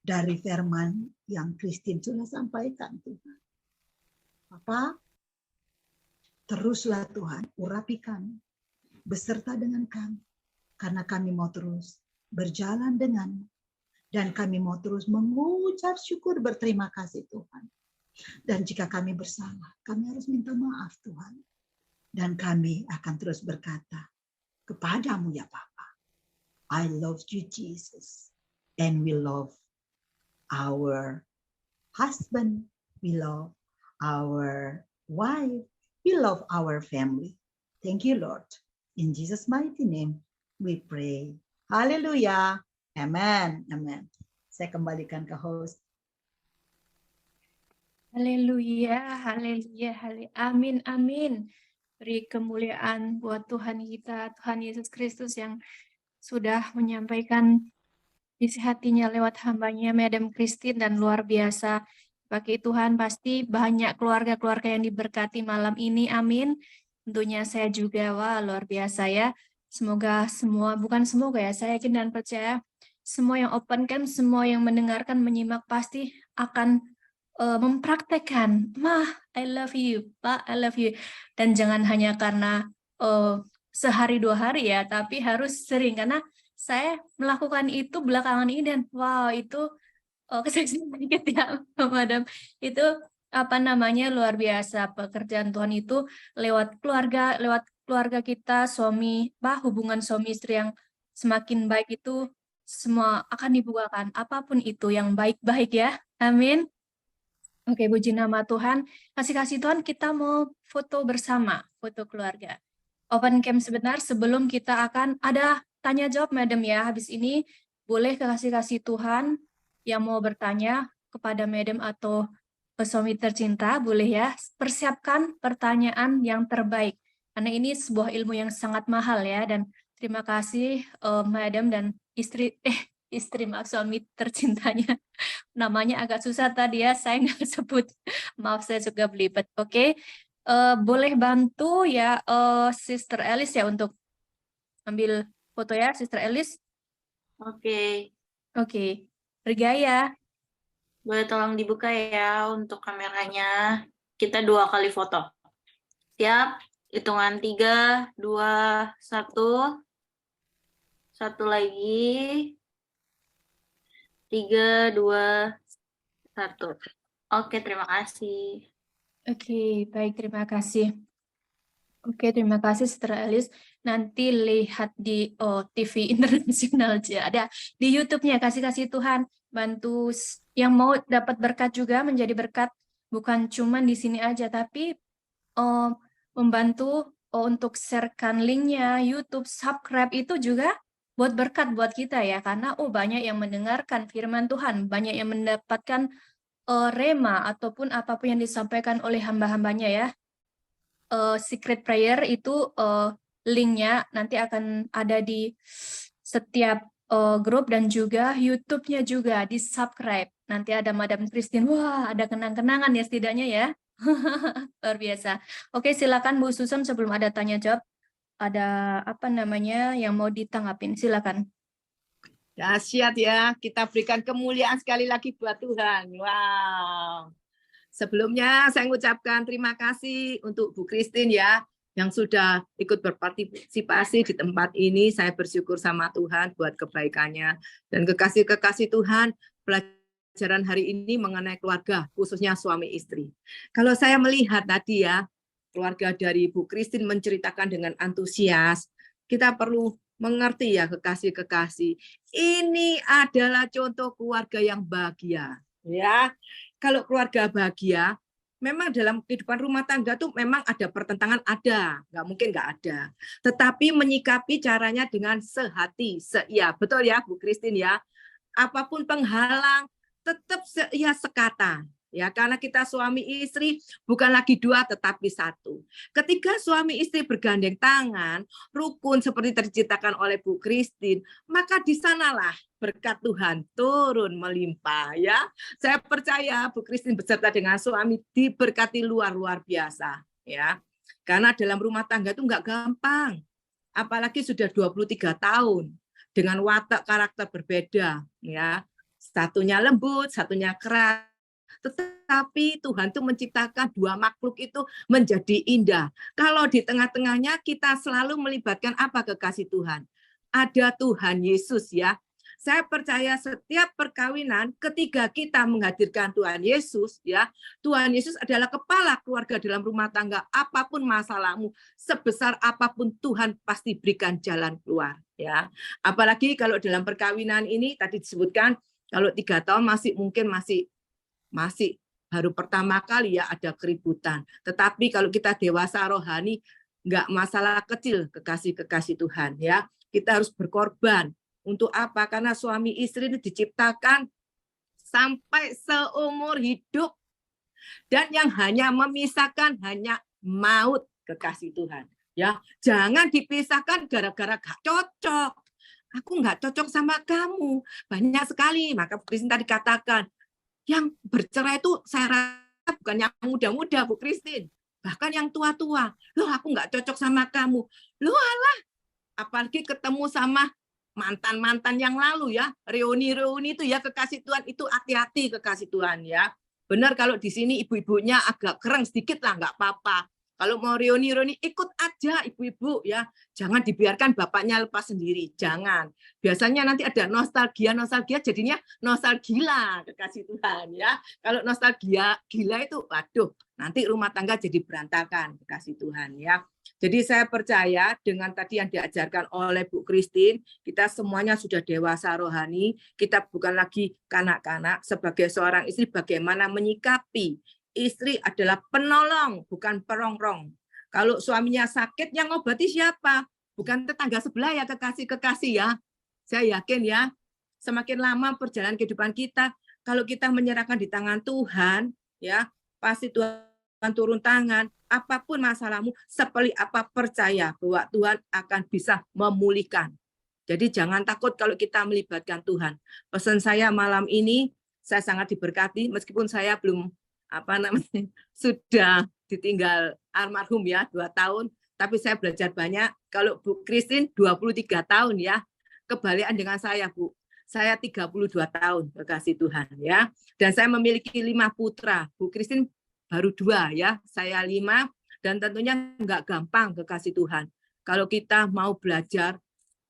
dari firman yang Christine sudah sampaikan, Tuhan. Bapak, teruslah Tuhan, urapi kami, beserta dengan kami. karena kami mau terus berjalan denganmu. Dan kami mau terus mengucap syukur berterima kasih Tuhan. Dan jika kami bersalah, kami harus minta maaf Tuhan. Dan kami akan terus berkata kepadamu ya Bapa, I love you Jesus. And we love our husband, we love our wife, we love our family. Thank you Lord. In Jesus' mighty name we pray. Haleluya. Amen. Amen. Saya kembalikan ke host. Haleluya, haleluya, haleluya. Amin, amin. Beri kemuliaan buat Tuhan kita, Tuhan Yesus Kristus yang sudah menyampaikan isi hatinya lewat hambanya, Madam Christine, dan luar biasa. Bagi Tuhan, pasti banyak keluarga-keluarga yang diberkati malam ini, amin. Tentunya saya juga, wah luar biasa ya. Semoga semua, bukan semoga ya, saya yakin dan percaya, semua yang open camp, semua yang mendengarkan, menyimak, pasti akan mempraktekkan, Mah, I love you, Pak, I love you. Dan jangan hanya karena sehari 2 hari ya, tapi harus sering. Karena saya melakukan itu belakangan ini dan wow, itu kesaksian sedikit ya, Madam. Itu apa namanya luar biasa, pekerjaan Tuhan itu lewat keluarga kita, suami, hubungan suami istri yang semakin baik itu semua akan dibukakan, apapun itu yang baik-baik ya. Amin. Oke, puji nama Tuhan. Kasih-kasih Tuhan, kita mau foto bersama, foto keluarga. Open cam sebentar sebelum kita akan ada tanya jawab, Madam ya. Habis ini boleh kasih-kasih Tuhan yang mau bertanya kepada Madam atau ke suami tercinta, boleh ya. Persiapkan pertanyaan yang terbaik. Karena ini sebuah ilmu yang sangat mahal ya. Dan terima kasih Madam dan istri suami tercintanya. Namanya agak susah tadi ya, saya nggak sebut. Maaf, saya juga belibet. Oke, boleh bantu ya Sister Alice ya untuk ambil foto ya, Sister Alice. Oke, Oke, bergaya. boleh tolong dibuka ya untuk kameranya. Kita 2 kali foto. Siap? Hitungan 3, 2, 1. Satu lagi. 3, 2, 1. Oke, terima kasih. Oke, baik, terima kasih. Oke, terima kasih Sister Alice. Nanti lihat di TV internasional aja. Ada di YouTube-nya, kasih-kasih Tuhan. Bantu yang mau dapat berkat juga, menjadi berkat. Bukan cuma di sini aja, tapi membantu untuk sharekan linknya, YouTube, subscribe itu juga buat berkat buat kita ya. Karena banyak yang mendengarkan firman Tuhan, banyak yang mendapatkan rema ataupun apapun yang disampaikan oleh hamba-hambanya ya. Secret prayer itu linknya nanti akan ada di setiap grup dan juga YouTube-nya juga di subscribe. Nanti ada Madam Christine, wah ada kenang-kenangan ya setidaknya ya. Luar biasa. Oke, silakan Bu Susan sebelum ada tanya jawab. Ada apa namanya yang mau ditanggapin, silakan. Dahsyat ya, kita berikan kemuliaan sekali lagi buat Tuhan. Wow. Sebelumnya saya mengucapkan terima kasih untuk Bu Christine ya, yang sudah ikut berpartisipasi di tempat ini. Saya bersyukur sama Tuhan buat kebaikannya. Dan kekasih-kekasih Tuhan, pelajaran hari ini mengenai keluarga, khususnya suami istri. Kalau saya melihat tadi ya, keluarga dari Bu Christine menceritakan dengan antusias, kita perlu mengerti ya kekasih-kekasih. Ini adalah contoh keluarga yang bahagia. Ya, kalau keluarga bahagia, memang dalam kehidupan rumah tangga tuh memang ada pertentangan, ada, nggak mungkin nggak ada. Tetapi menyikapi caranya dengan sehati, seia, betul ya Bu Christine ya. Apapun penghalang, tetap seia sekata. Ya, karena kita suami istri bukan lagi 2 tetapi 1. Ketika suami istri bergandeng tangan, rukun seperti terciptakan oleh Bu Christine, maka di sanalah berkat Tuhan turun melimpah ya. Saya percaya Bu Christine beserta dengan suami diberkati luar biasa ya. Karena dalam rumah tangga itu enggak gampang. Apalagi sudah 23 tahun dengan watak karakter berbeda ya. Satunya lembut, satunya keras. Tetapi Tuhan tuh menciptakan 2 makhluk itu menjadi indah. Kalau di tengah-tengahnya kita selalu melibatkan apa kekasih Tuhan? ada Tuhan Yesus ya. Saya percaya setiap perkawinan ketika kita menghadirkan Tuhan Yesus ya, Tuhan Yesus adalah kepala keluarga dalam rumah tangga. Apapun masalahmu, sebesar apapun Tuhan pasti berikan jalan keluar ya. Apalagi kalau dalam perkawinan ini tadi disebutkan kalau 3 tahun masih baru pertama kali ya ada keributan. Tetapi kalau kita dewasa rohani enggak masalah kecil kekasih-kekasih Tuhan ya. Kita harus berkorban. Untuk apa? Karena suami istri ini diciptakan sampai seumur hidup. Dan yang hanya memisahkan hanya maut kekasih Tuhan. Ya, jangan dipisahkan gara-gara gak cocok. Aku nggak cocok sama kamu. Banyak sekali. Maka Bu Christine tadi katakan, yang bercerai itu saya rasa bukan yang muda-muda, Bu Christine. Bahkan yang tua-tua. Loh, aku nggak cocok sama kamu. Loh, alah. Apalagi ketemu sama mantan-mantan yang lalu ya, reuni-reuni itu ya kekasih Tuhan, itu hati-hati kekasih Tuhan ya. Benar kalau di sini ibu-ibunya agak keren sedikit lah, nggak apa-apa. Kalau mau reuni-reuni ikut aja ibu-ibu ya. Jangan dibiarkan bapaknya lepas sendiri, jangan. Biasanya nanti ada nostalgia jadinya nostalgia kekasih Tuhan ya. Kalau nostalgia gila itu, waduh, nanti rumah tangga jadi berantakan kekasih Tuhan ya. Jadi saya percaya dengan tadi yang diajarkan oleh Bu Christine, kita semuanya sudah dewasa rohani, kita bukan lagi kanak-kanak. Sebagai seorang istri bagaimana menyikapi, istri adalah penolong, bukan perongrong. Kalau suaminya sakit, yang ngobati siapa? Bukan tetangga sebelah ya kekasih-kekasih ya. Saya yakin ya, semakin lama perjalanan kehidupan kita, kalau kita menyerahkan di tangan Tuhan, ya pasti Tuhan turun tangan. Apapun masalahmu, seperti apa percaya bahwa Tuhan akan bisa memulihkan. Jadi jangan takut kalau kita melibatkan Tuhan. Pesan saya malam ini, saya sangat diberkati meskipun saya belum sudah ditinggal almarhum ya 2 tahun, tapi saya belajar banyak. Kalau Bu Christine 23 tahun ya, kebalikan dengan saya Bu. Saya 32 tahun kekasih Tuhan ya. Dan saya memiliki 5 putra. Bu Christine baru 2 ya, saya 5, dan tentunya enggak gampang kekasih Tuhan. Kalau kita mau belajar,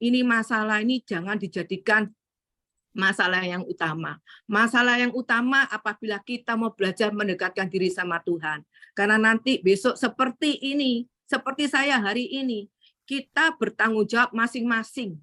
ini masalah ini jangan dijadikan masalah yang utama. Masalah yang utama apabila kita mau belajar mendekatkan diri sama Tuhan. Karena nanti besok seperti ini, seperti saya hari ini, kita bertanggung jawab masing-masing.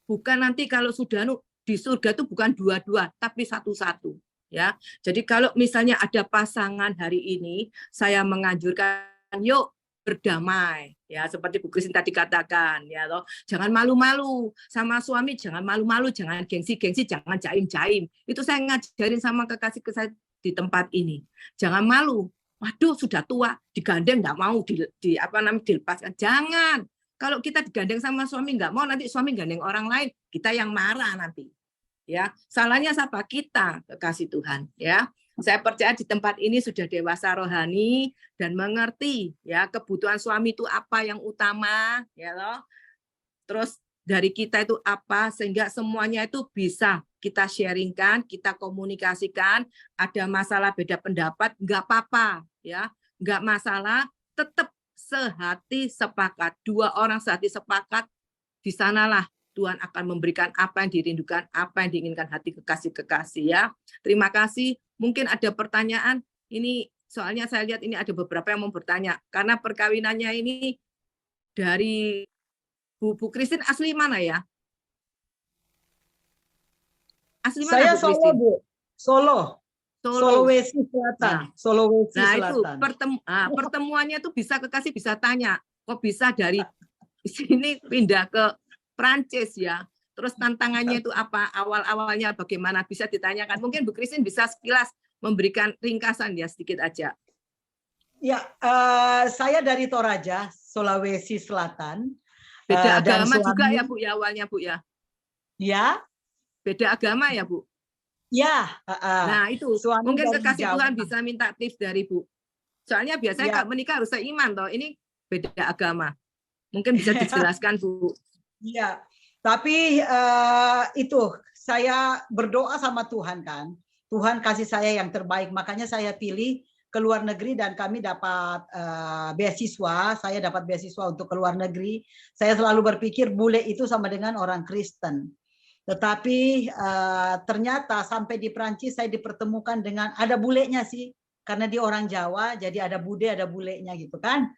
Bukan nanti kalau sudah di surga itu bukan 2-2, tapi 1-1. Ya, jadi kalau misalnya ada pasangan hari ini, saya menganjurkan yuk berdamai, ya seperti Bu Christine tadi katakan, ya loh, jangan malu-malu sama suami, jangan malu-malu, jangan gengsi-gengsi, jangan jaim-jaim. Itu saya ngajarin sama kekasih saya di tempat ini. Jangan malu. Waduh, sudah tua, digandeng nggak mau dilepaskan. Jangan. Kalau kita digandeng sama suami nggak mau, nanti suami gandeng orang lain, kita yang marah nanti. Ya, salahnya siapa? Kita kekasih Tuhan ya. Saya percaya di tempat ini sudah dewasa rohani dan mengerti ya kebutuhan suami itu apa yang utama ya loh. Terus dari kita itu apa sehingga semuanya itu bisa kita sharingkan, kita komunikasikan. Ada masalah beda pendapat enggak apa-apa ya. Enggak masalah, tetap sehati sepakat. 2 orang sehati sepakat, di sanalah Tuhan akan memberikan apa yang dirindukan, apa yang diinginkan hati kekasih-kekasih ya. Terima kasih. Mungkin ada pertanyaan. Ini soalnya saya lihat ini ada beberapa yang mau bertanya. Karena perkawinannya ini dari Bu Christine asli mana ya? Asli mana Saya Bu Solo, Christine? Bu. Sulawesi Selatan. Sulawesi Selatan. Itu pertemuannya itu bisa kekasih bisa tanya. Kok bisa dari sini pindah ke Prancis ya. Terus tantangannya itu apa? Awal-awalnya bagaimana? Bisa ditanyakan. Mungkin Bu Christine bisa sekilas memberikan ringkasan ya sedikit aja. Ya, saya dari Toraja, Sulawesi Selatan. Beda agama juga ya Bu ya awalnya Bu ya? Ya. Beda agama ya Bu? Ya. Nah itu mungkin kekasih Tuhan bisa minta tips dari Bu. Soalnya biasanya kalau menikah harus seiman toh. Ini beda agama. Mungkin bisa dijelaskan Bu. Iya, tapi itu saya berdoa sama Tuhan kan. Tuhan kasih saya yang terbaik, makanya saya pilih ke luar negeri dan kami dapat beasiswa. Saya dapat beasiswa untuk ke luar negeri. Saya selalu berpikir bule itu sama dengan orang Kristen. Tetapi ternyata sampai di Prancis saya dipertemukan dengan ada bulenya sih. Karena dia orang Jawa, jadi ada bude, ada bulenya gitu kan.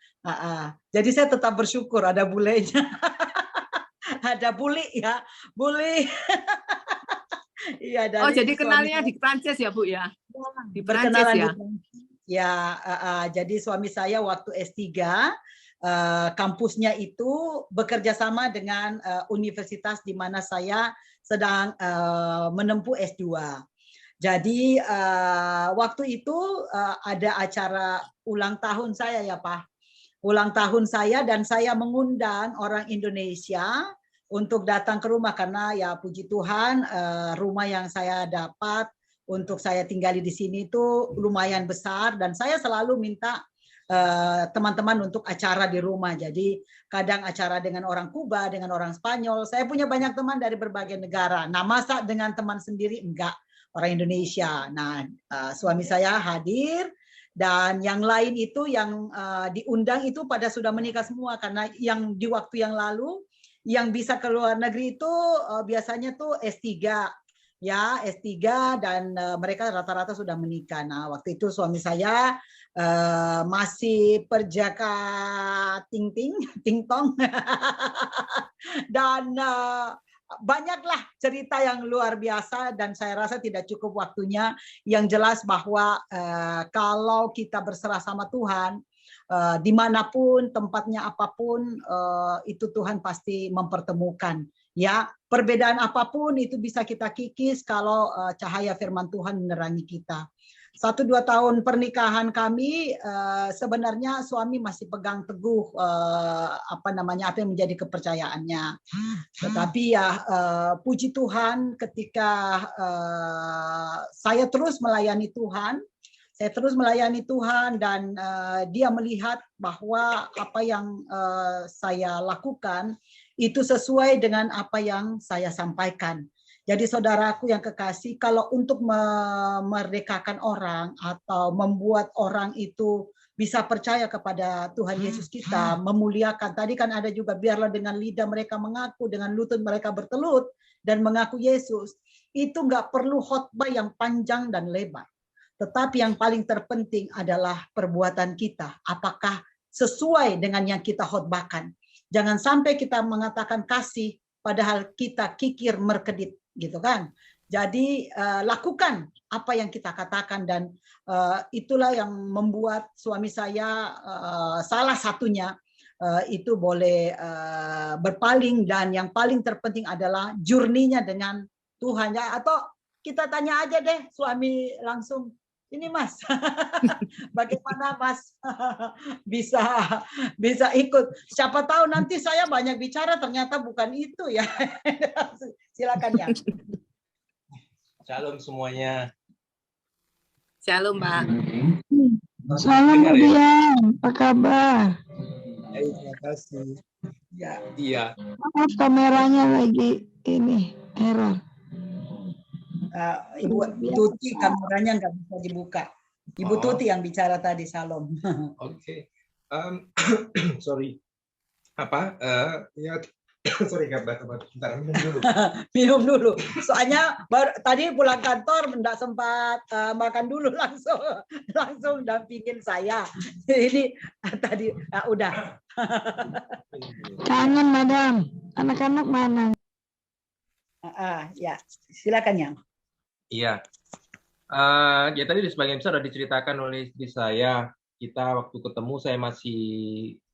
Jadi saya tetap bersyukur ada bulenya. Ada bule ya, bule. Iya, jadi kenalnya di Prancis ya Bu ya? Di Prancis ya? Ya, jadi suami saya waktu S3, kampusnya itu bekerja sama dengan universitas di mana saya sedang menempuh S2. Jadi waktu itu ada acara ulang tahun saya ya Pak. Ulang tahun saya dan saya mengundang orang Indonesia untuk datang ke rumah karena ya puji Tuhan rumah yang saya dapat untuk saya tinggali di sini itu lumayan besar dan saya selalu minta teman-teman untuk acara di rumah. Jadi kadang acara dengan orang Kuba, dengan orang Spanyol. Saya punya banyak teman dari berbagai negara. Nah, masa dengan teman sendiri enggak, orang Indonesia. Nah, suami saya hadir dan yang lain itu yang diundang itu pada sudah menikah semua karena yang di waktu yang lalu yang bisa ke luar negeri itu biasanya tuh S3 ya, S3 dan mereka rata-rata sudah menikah. Nah, waktu itu suami saya masih perjaka ting tong dan banyaklah cerita yang luar biasa dan saya rasa tidak cukup waktunya. Yang jelas bahwa kalau kita berserah sama Tuhan, dimanapun tempatnya apapun itu Tuhan pasti mempertemukan. Ya, perbedaan apapun itu bisa kita kikis kalau cahaya firman Tuhan menerangi kita. 1-2 tahun pernikahan kami sebenarnya suami masih pegang teguh apa yang menjadi kepercayaannya. Tetapi ya puji Tuhan ketika saya terus melayani Tuhan, dan dia melihat bahwa apa yang saya lakukan itu sesuai dengan apa yang saya sampaikan. Jadi saudaraku yang kekasih, kalau untuk memerdekakan orang atau membuat orang itu bisa percaya kepada Tuhan Yesus kita, memuliakan. Tadi kan ada juga, biarlah dengan lidah mereka mengaku, dengan lutut mereka bertelut dan mengaku Yesus. Itu nggak perlu khotbah yang panjang dan lebar. Tetapi yang paling terpenting adalah perbuatan kita. Apakah sesuai dengan yang kita khotbahkan? Jangan sampai kita mengatakan kasih, padahal kita kikir merkedit. Gitu kan. Jadi lakukan apa yang kita katakan dan itulah yang membuat suami saya salah satunya itu boleh berpaling dan yang paling terpenting adalah journey-nya dengan Tuhan ya. Atau kita tanya aja deh suami langsung, ini Mas, bagaimana Mas bisa ikut? Siapa tahu nanti saya banyak bicara ternyata bukan itu ya. Silakan ya. Shalom semuanya. Shalom Pak. Shalom Dian, apa kabar? Baik, terima kasih. Ya. Iya. Maaf kameranya lagi ini error. Ibu Tuti kameranya nggak bisa dibuka. Ibu Tuti yang bicara tadi, Shalom. Oke. Sorry. Apa? Ya. Sorry, bentar, minum dulu. Minum dulu. Soalnya tadi pulang kantor enggak sempat makan dulu langsung dampingin saya. Ini tadi udah. Kangen Madam. Anak-anak mana? Ya, silakan Yang. Iya. Ya tadi di sebagian besar sudah diceritakan oleh istri saya. Kita waktu ketemu saya masih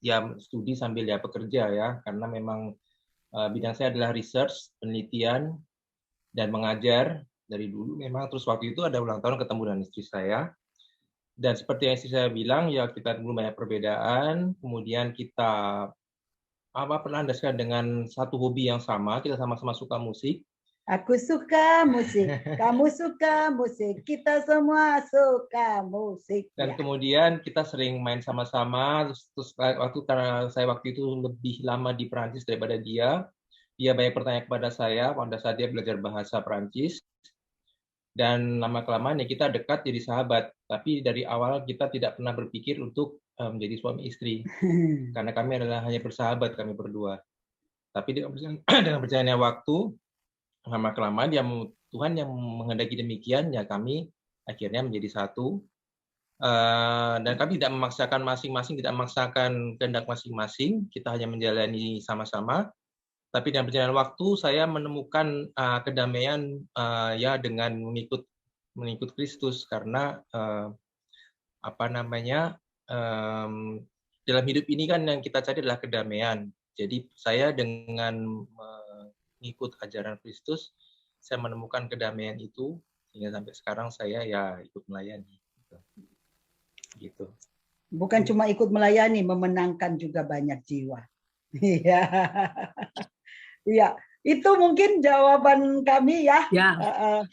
ya studi sambil ya bekerja ya, karena memang bidang saya adalah research, penelitian, dan mengajar dari dulu memang. Terus waktu itu ada ulang tahun ketemu dengan istri saya. Dan seperti yang istri saya bilang, ya kita dulu banyak perbedaan. Kemudian kita berlandaskan dengan satu hobi yang sama. Kita sama-sama suka musik. Aku suka musik, kamu suka musik, kita semua suka musik. Dan kemudian kita sering main sama-sama. Terus karena saya waktu itu lebih lama di Perancis daripada dia banyak bertanya kepada saya pada saat dia belajar bahasa Perancis. Dan lama-kelamaan ya kita dekat jadi sahabat. Tapi dari awal kita tidak pernah berpikir untuk menjadi suami istri. Karena kami adalah hanya bersahabat, kami berdua. Tapi dengan berjalannya waktu, lama-kelamaan Tuhan yang menghendaki demikian, ya kami akhirnya menjadi satu. Dan kami tidak memaksakan masing-masing, tidak memaksakan kehendak masing-masing. Kita hanya menjalani sama-sama. Tapi dengan berjalannya waktu, saya menemukan kedamaian ya dengan mengikut Kristus, karena dalam hidup ini kan yang kita cari adalah kedamaian. Jadi saya dengan mengikut ajaran Kristus, saya menemukan kedamaian itu, sehingga sampai sekarang saya ya ikut melayani. Gitu. Bukan cuma ikut melayani, memenangkan juga banyak jiwa. Iya. Iya, itu mungkin jawaban kami ya. Ya,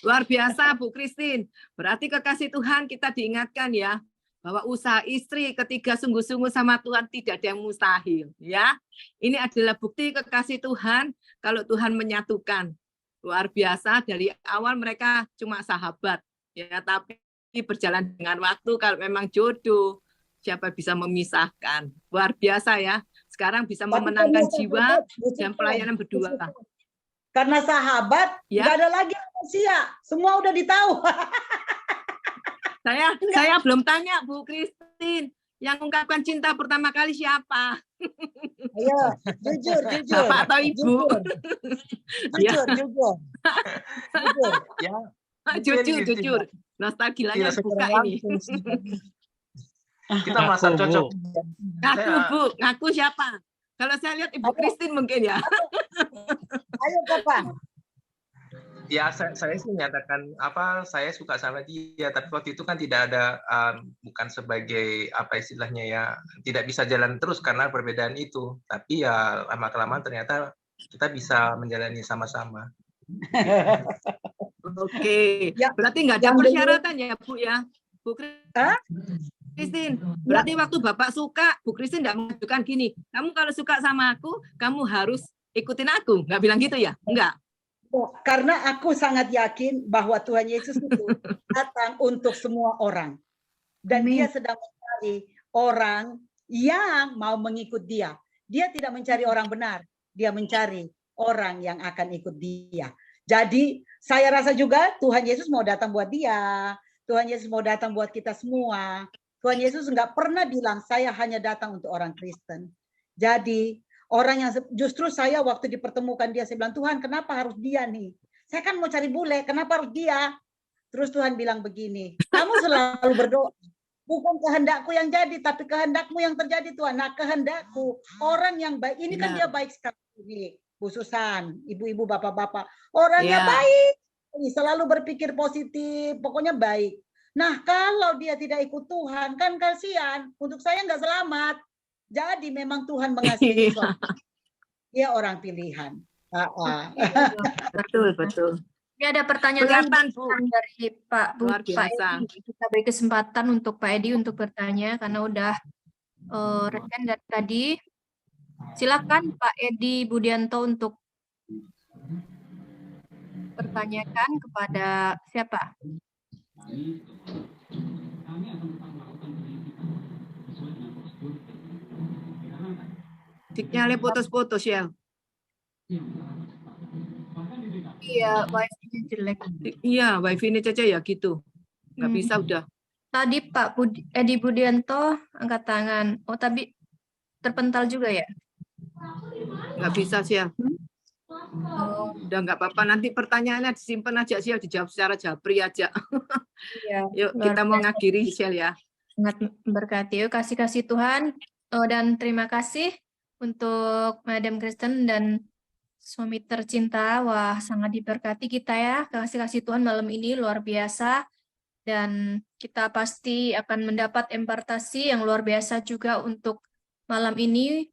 luar biasa Bu Christine. Berarti kekasih Tuhan kita diingatkan ya, bahwa usaha istri ketika sungguh-sungguh sama Tuhan tidak ada yang mustahil. Ya, ini adalah bukti kekasih Tuhan kalau Tuhan menyatukan. Luar biasa, dari awal mereka cuma sahabat, ya, tapi berjalan dengan waktu kalau memang jodoh, siapa bisa memisahkan. Luar biasa ya. Sekarang bisa memenangkan jiwa dan pelayanan berdua. Karena sahabat, ya, nggak ada lagi rahasia. Semua udah ditahu. Saya belum tanya Bu Christine, yang ungkapkan cinta pertama kali siapa? Ayo, jujur. Bapak atau Ibu? Jujur. Jujur. Nostalgianya buka ini. Kita merasa cocok. Ngaku siapa? Kalau saya lihat Ibu Christine mungkin ya. Ayo Papa. Ya saya sih menyatakan saya suka sama dia, tapi waktu itu kan tidak ada bukan sebagai istilahnya ya, tidak bisa jalan terus karena perbedaan itu. Tapi ya lama-kelamaan ternyata kita bisa menjalani sama-sama. Oke, berarti nggak ada persyaratan ya Bu ya, Bu Christine. Berarti waktu Bapak suka, Bu Christine tidak mengajukan gini, kamu kalau suka sama aku, kamu harus ikutin aku, nggak bilang gitu ya? Enggak. Karena aku sangat yakin bahwa Tuhan Yesus itu datang untuk semua orang. Dan dia sedang mencari orang yang mau mengikut dia. Dia tidak mencari orang benar, dia mencari orang yang akan ikut dia. Jadi saya rasa juga Tuhan Yesus mau datang buat dia. Tuhan Yesus mau datang buat kita semua. Tuhan Yesus nggak pernah bilang saya hanya datang untuk orang Kristen. Jadi orang yang justru saya waktu dipertemukan dia, saya bilang, Tuhan kenapa harus dia nih? Saya kan mau cari bule, kenapa harus dia? Terus Tuhan bilang begini, kamu selalu berdoa. Bukan kehendakku yang jadi, tapi kehendakmu yang terjadi Tuhan. Nah kehendakku, orang yang baik, ini kan dia baik sekali. Bu Susan, ibu-ibu, bapak-bapak. Orangnya baik, selalu berpikir positif, pokoknya baik. Nah kalau dia tidak ikut Tuhan, kan kasihan. Untuk saya nggak selamat. Jadi memang Tuhan mengasihi dia orang pilihan. Betul. Ini ada pertanyaan dari Pak Edi. Kita beri kesempatan untuk Pak Edi untuk bertanya karena udah rekan dari tadi. Silakan Pak Edi Budianto untuk pertanyakan kepada siapa? Sinyalnya putus-putus ya. Iya, wifi-nya jelek. Iya, wifi-nya Caca ya gitu. Nggak bisa udah. Tadi Pak Edi Budianto angkat tangan. Oh, tapi terpental juga ya? Nggak bisa sih ya. Udah nggak apa-apa. Nanti pertanyaannya disimpan aja sih, dijawab secara japri aja. Iya, yuk kita mau ngakhiri Shell ya. Sangat berkati. Yuk kasih Tuhan. Dan terima kasih untuk Madam Kristen dan suami tercinta. Wah, sangat diberkati kita ya. Kasih Tuhan malam ini luar biasa. Dan kita pasti akan mendapat impartasi yang luar biasa juga untuk malam ini.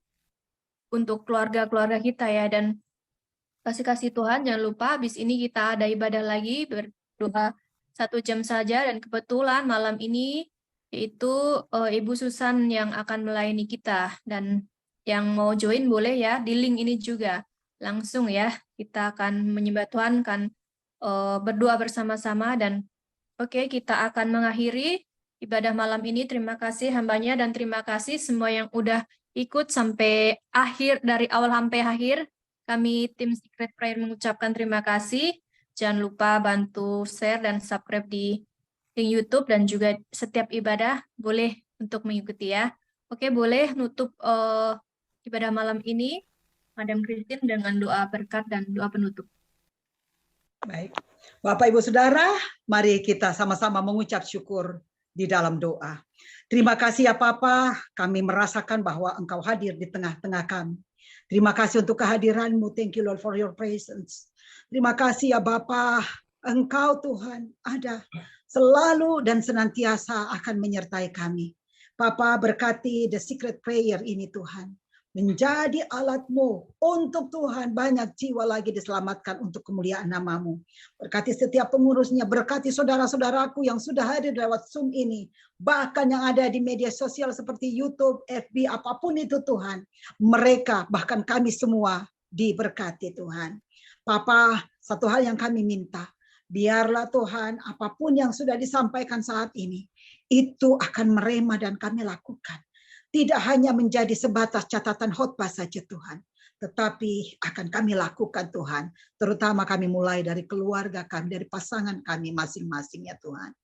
Untuk keluarga-keluarga kita ya. Dan kasih Tuhan, jangan lupa habis ini kita ada ibadah lagi. Berdoa 1 jam saja. Dan kebetulan malam ini yaitu Ibu Susan yang akan melayani kita. Dan yang mau join boleh ya di link ini juga langsung ya, kita akan menyembah Tuhan, kan berdoa bersama-sama dan kita akan mengakhiri ibadah malam ini. Terima kasih hambanya dan terima kasih semua yang udah ikut sampai akhir, dari awal sampai akhir. Kami tim Secret Prayer mengucapkan terima kasih. Jangan lupa bantu share dan subscribe di link YouTube dan juga setiap ibadah boleh untuk mengikuti ya. Boleh nutup ibadah malam ini, Madam Christine, dengan doa berkat dan doa penutup. Baik. Bapak, Ibu, Saudara, mari kita sama-sama mengucap syukur di dalam doa. Terima kasih ya Papa, kami merasakan bahwa Engkau hadir di tengah-tengah kami. Terima kasih untuk kehadiran-Mu. Thank you Lord for your presence. Terima kasih ya Bapa, Engkau Tuhan ada selalu dan senantiasa akan menyertai kami. Papa, berkati The Secret Prayer ini Tuhan, menjadi alat-Mu untuk Tuhan banyak jiwa lagi diselamatkan untuk kemuliaan nama-Mu. Berkati setiap pengurusnya, berkati saudara-saudaraku yang sudah hadir lewat Zoom ini, bahkan yang ada di media sosial seperti YouTube, FB, apapun itu Tuhan. Mereka, bahkan kami semua diberkati Tuhan. Papa, satu hal yang kami minta, biarlah Tuhan apapun yang sudah disampaikan saat ini, itu akan merema dan kami lakukan. Tidak hanya menjadi sebatas catatan khotbah saja Tuhan, tetapi akan kami lakukan Tuhan. Terutama kami mulai dari keluarga kami, dari pasangan kami masing-masing ya Tuhan.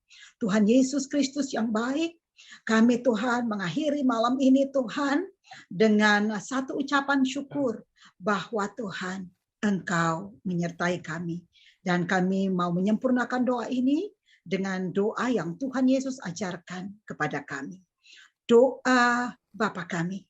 Tuhan Yesus Kristus yang baik, kami Tuhan mengakhiri malam ini Tuhan dengan satu ucapan syukur bahwa Tuhan Engkau menyertai kami. Dan kami mau menyempurnakan doa ini dengan doa yang Tuhan Yesus ajarkan kepada kami. Doa Bapa kami.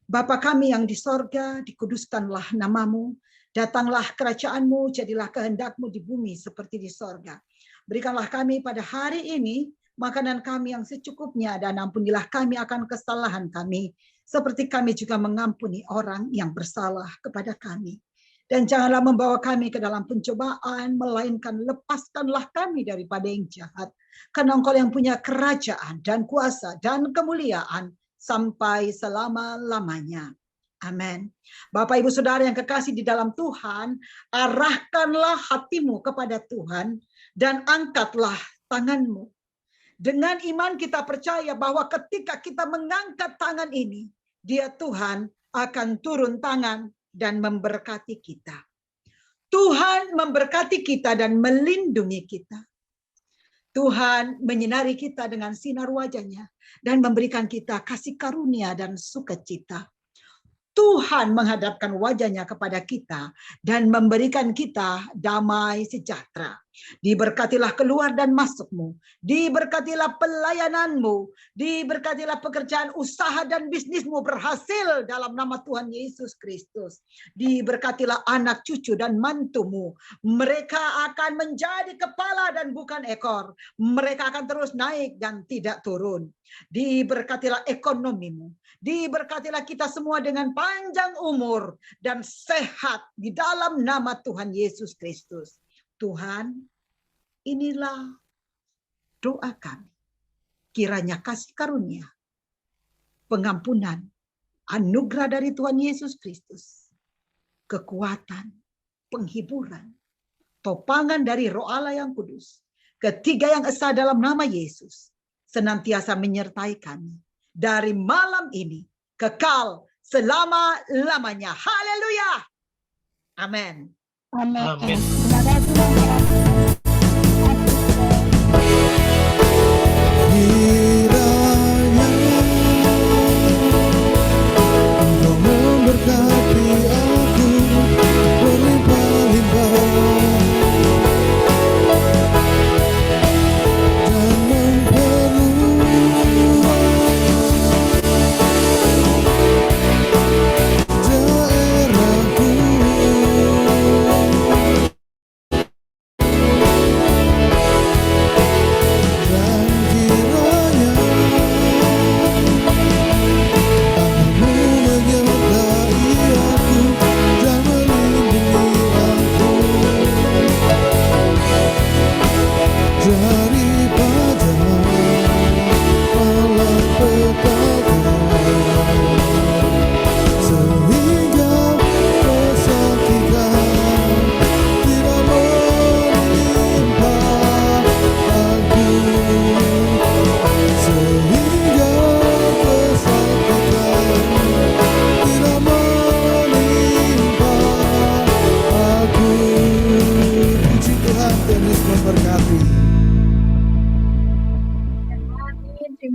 Bapa kami yang di sorga, dikuduskanlah nama-Mu, datanglah kerajaan-Mu, jadilah kehendak-Mu di bumi seperti di sorga. Berikanlah kami pada hari ini makanan kami yang secukupnya, dan ampunilah kami akan kesalahan kami, seperti kami juga mengampuni orang yang bersalah kepada kami. Dan janganlah membawa kami ke dalam pencobaan, melainkan lepaskanlah kami daripada yang jahat. Karena Engkau yang punya kerajaan dan kuasa dan kemuliaan sampai selama-lamanya. Amin. Bapak, Ibu, Saudara yang kekasih di dalam Tuhan, arahkanlah hatimu kepada Tuhan dan angkatlah tanganmu. Dengan iman kita percaya bahwa ketika kita mengangkat tangan ini, Dia Tuhan akan turun tangan dan memberkati kita. Tuhan memberkati kita dan melindungi kita. Tuhan menyinari kita dengan sinar wajah-Nya dan memberikan kita kasih karunia dan sukacita. Tuhan menghadapkan wajah-Nya kepada kita dan memberikan kita damai sejahtera. Diberkatilah keluar dan masukmu, diberkatilah pelayananmu, diberkatilah pekerjaan usaha dan bisnismu berhasil dalam nama Tuhan Yesus Kristus. Diberkatilah anak cucu dan mantumu, mereka akan menjadi kepala dan bukan ekor. Mereka akan terus naik dan tidak turun. Diberkatilah ekonomimu, diberkatilah kita semua dengan panjang umur dan sehat di dalam nama Tuhan Yesus Kristus. Tuhan, inilah doa kami. Kiranya kasih karunia, pengampunan, anugerah dari Tuhan Yesus Kristus, kekuatan, penghiburan, topangan dari Roh Allah yang kudus, ketiga yang esa dalam nama Yesus, senantiasa menyertai kami dari malam ini kekal selama-lamanya. Haleluya. Amin. Amin. Amin. Terima kasih.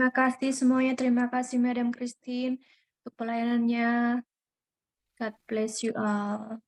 Terima kasih semuanya. Terima kasih Madam Christine untuk pelayanannya. God bless you all.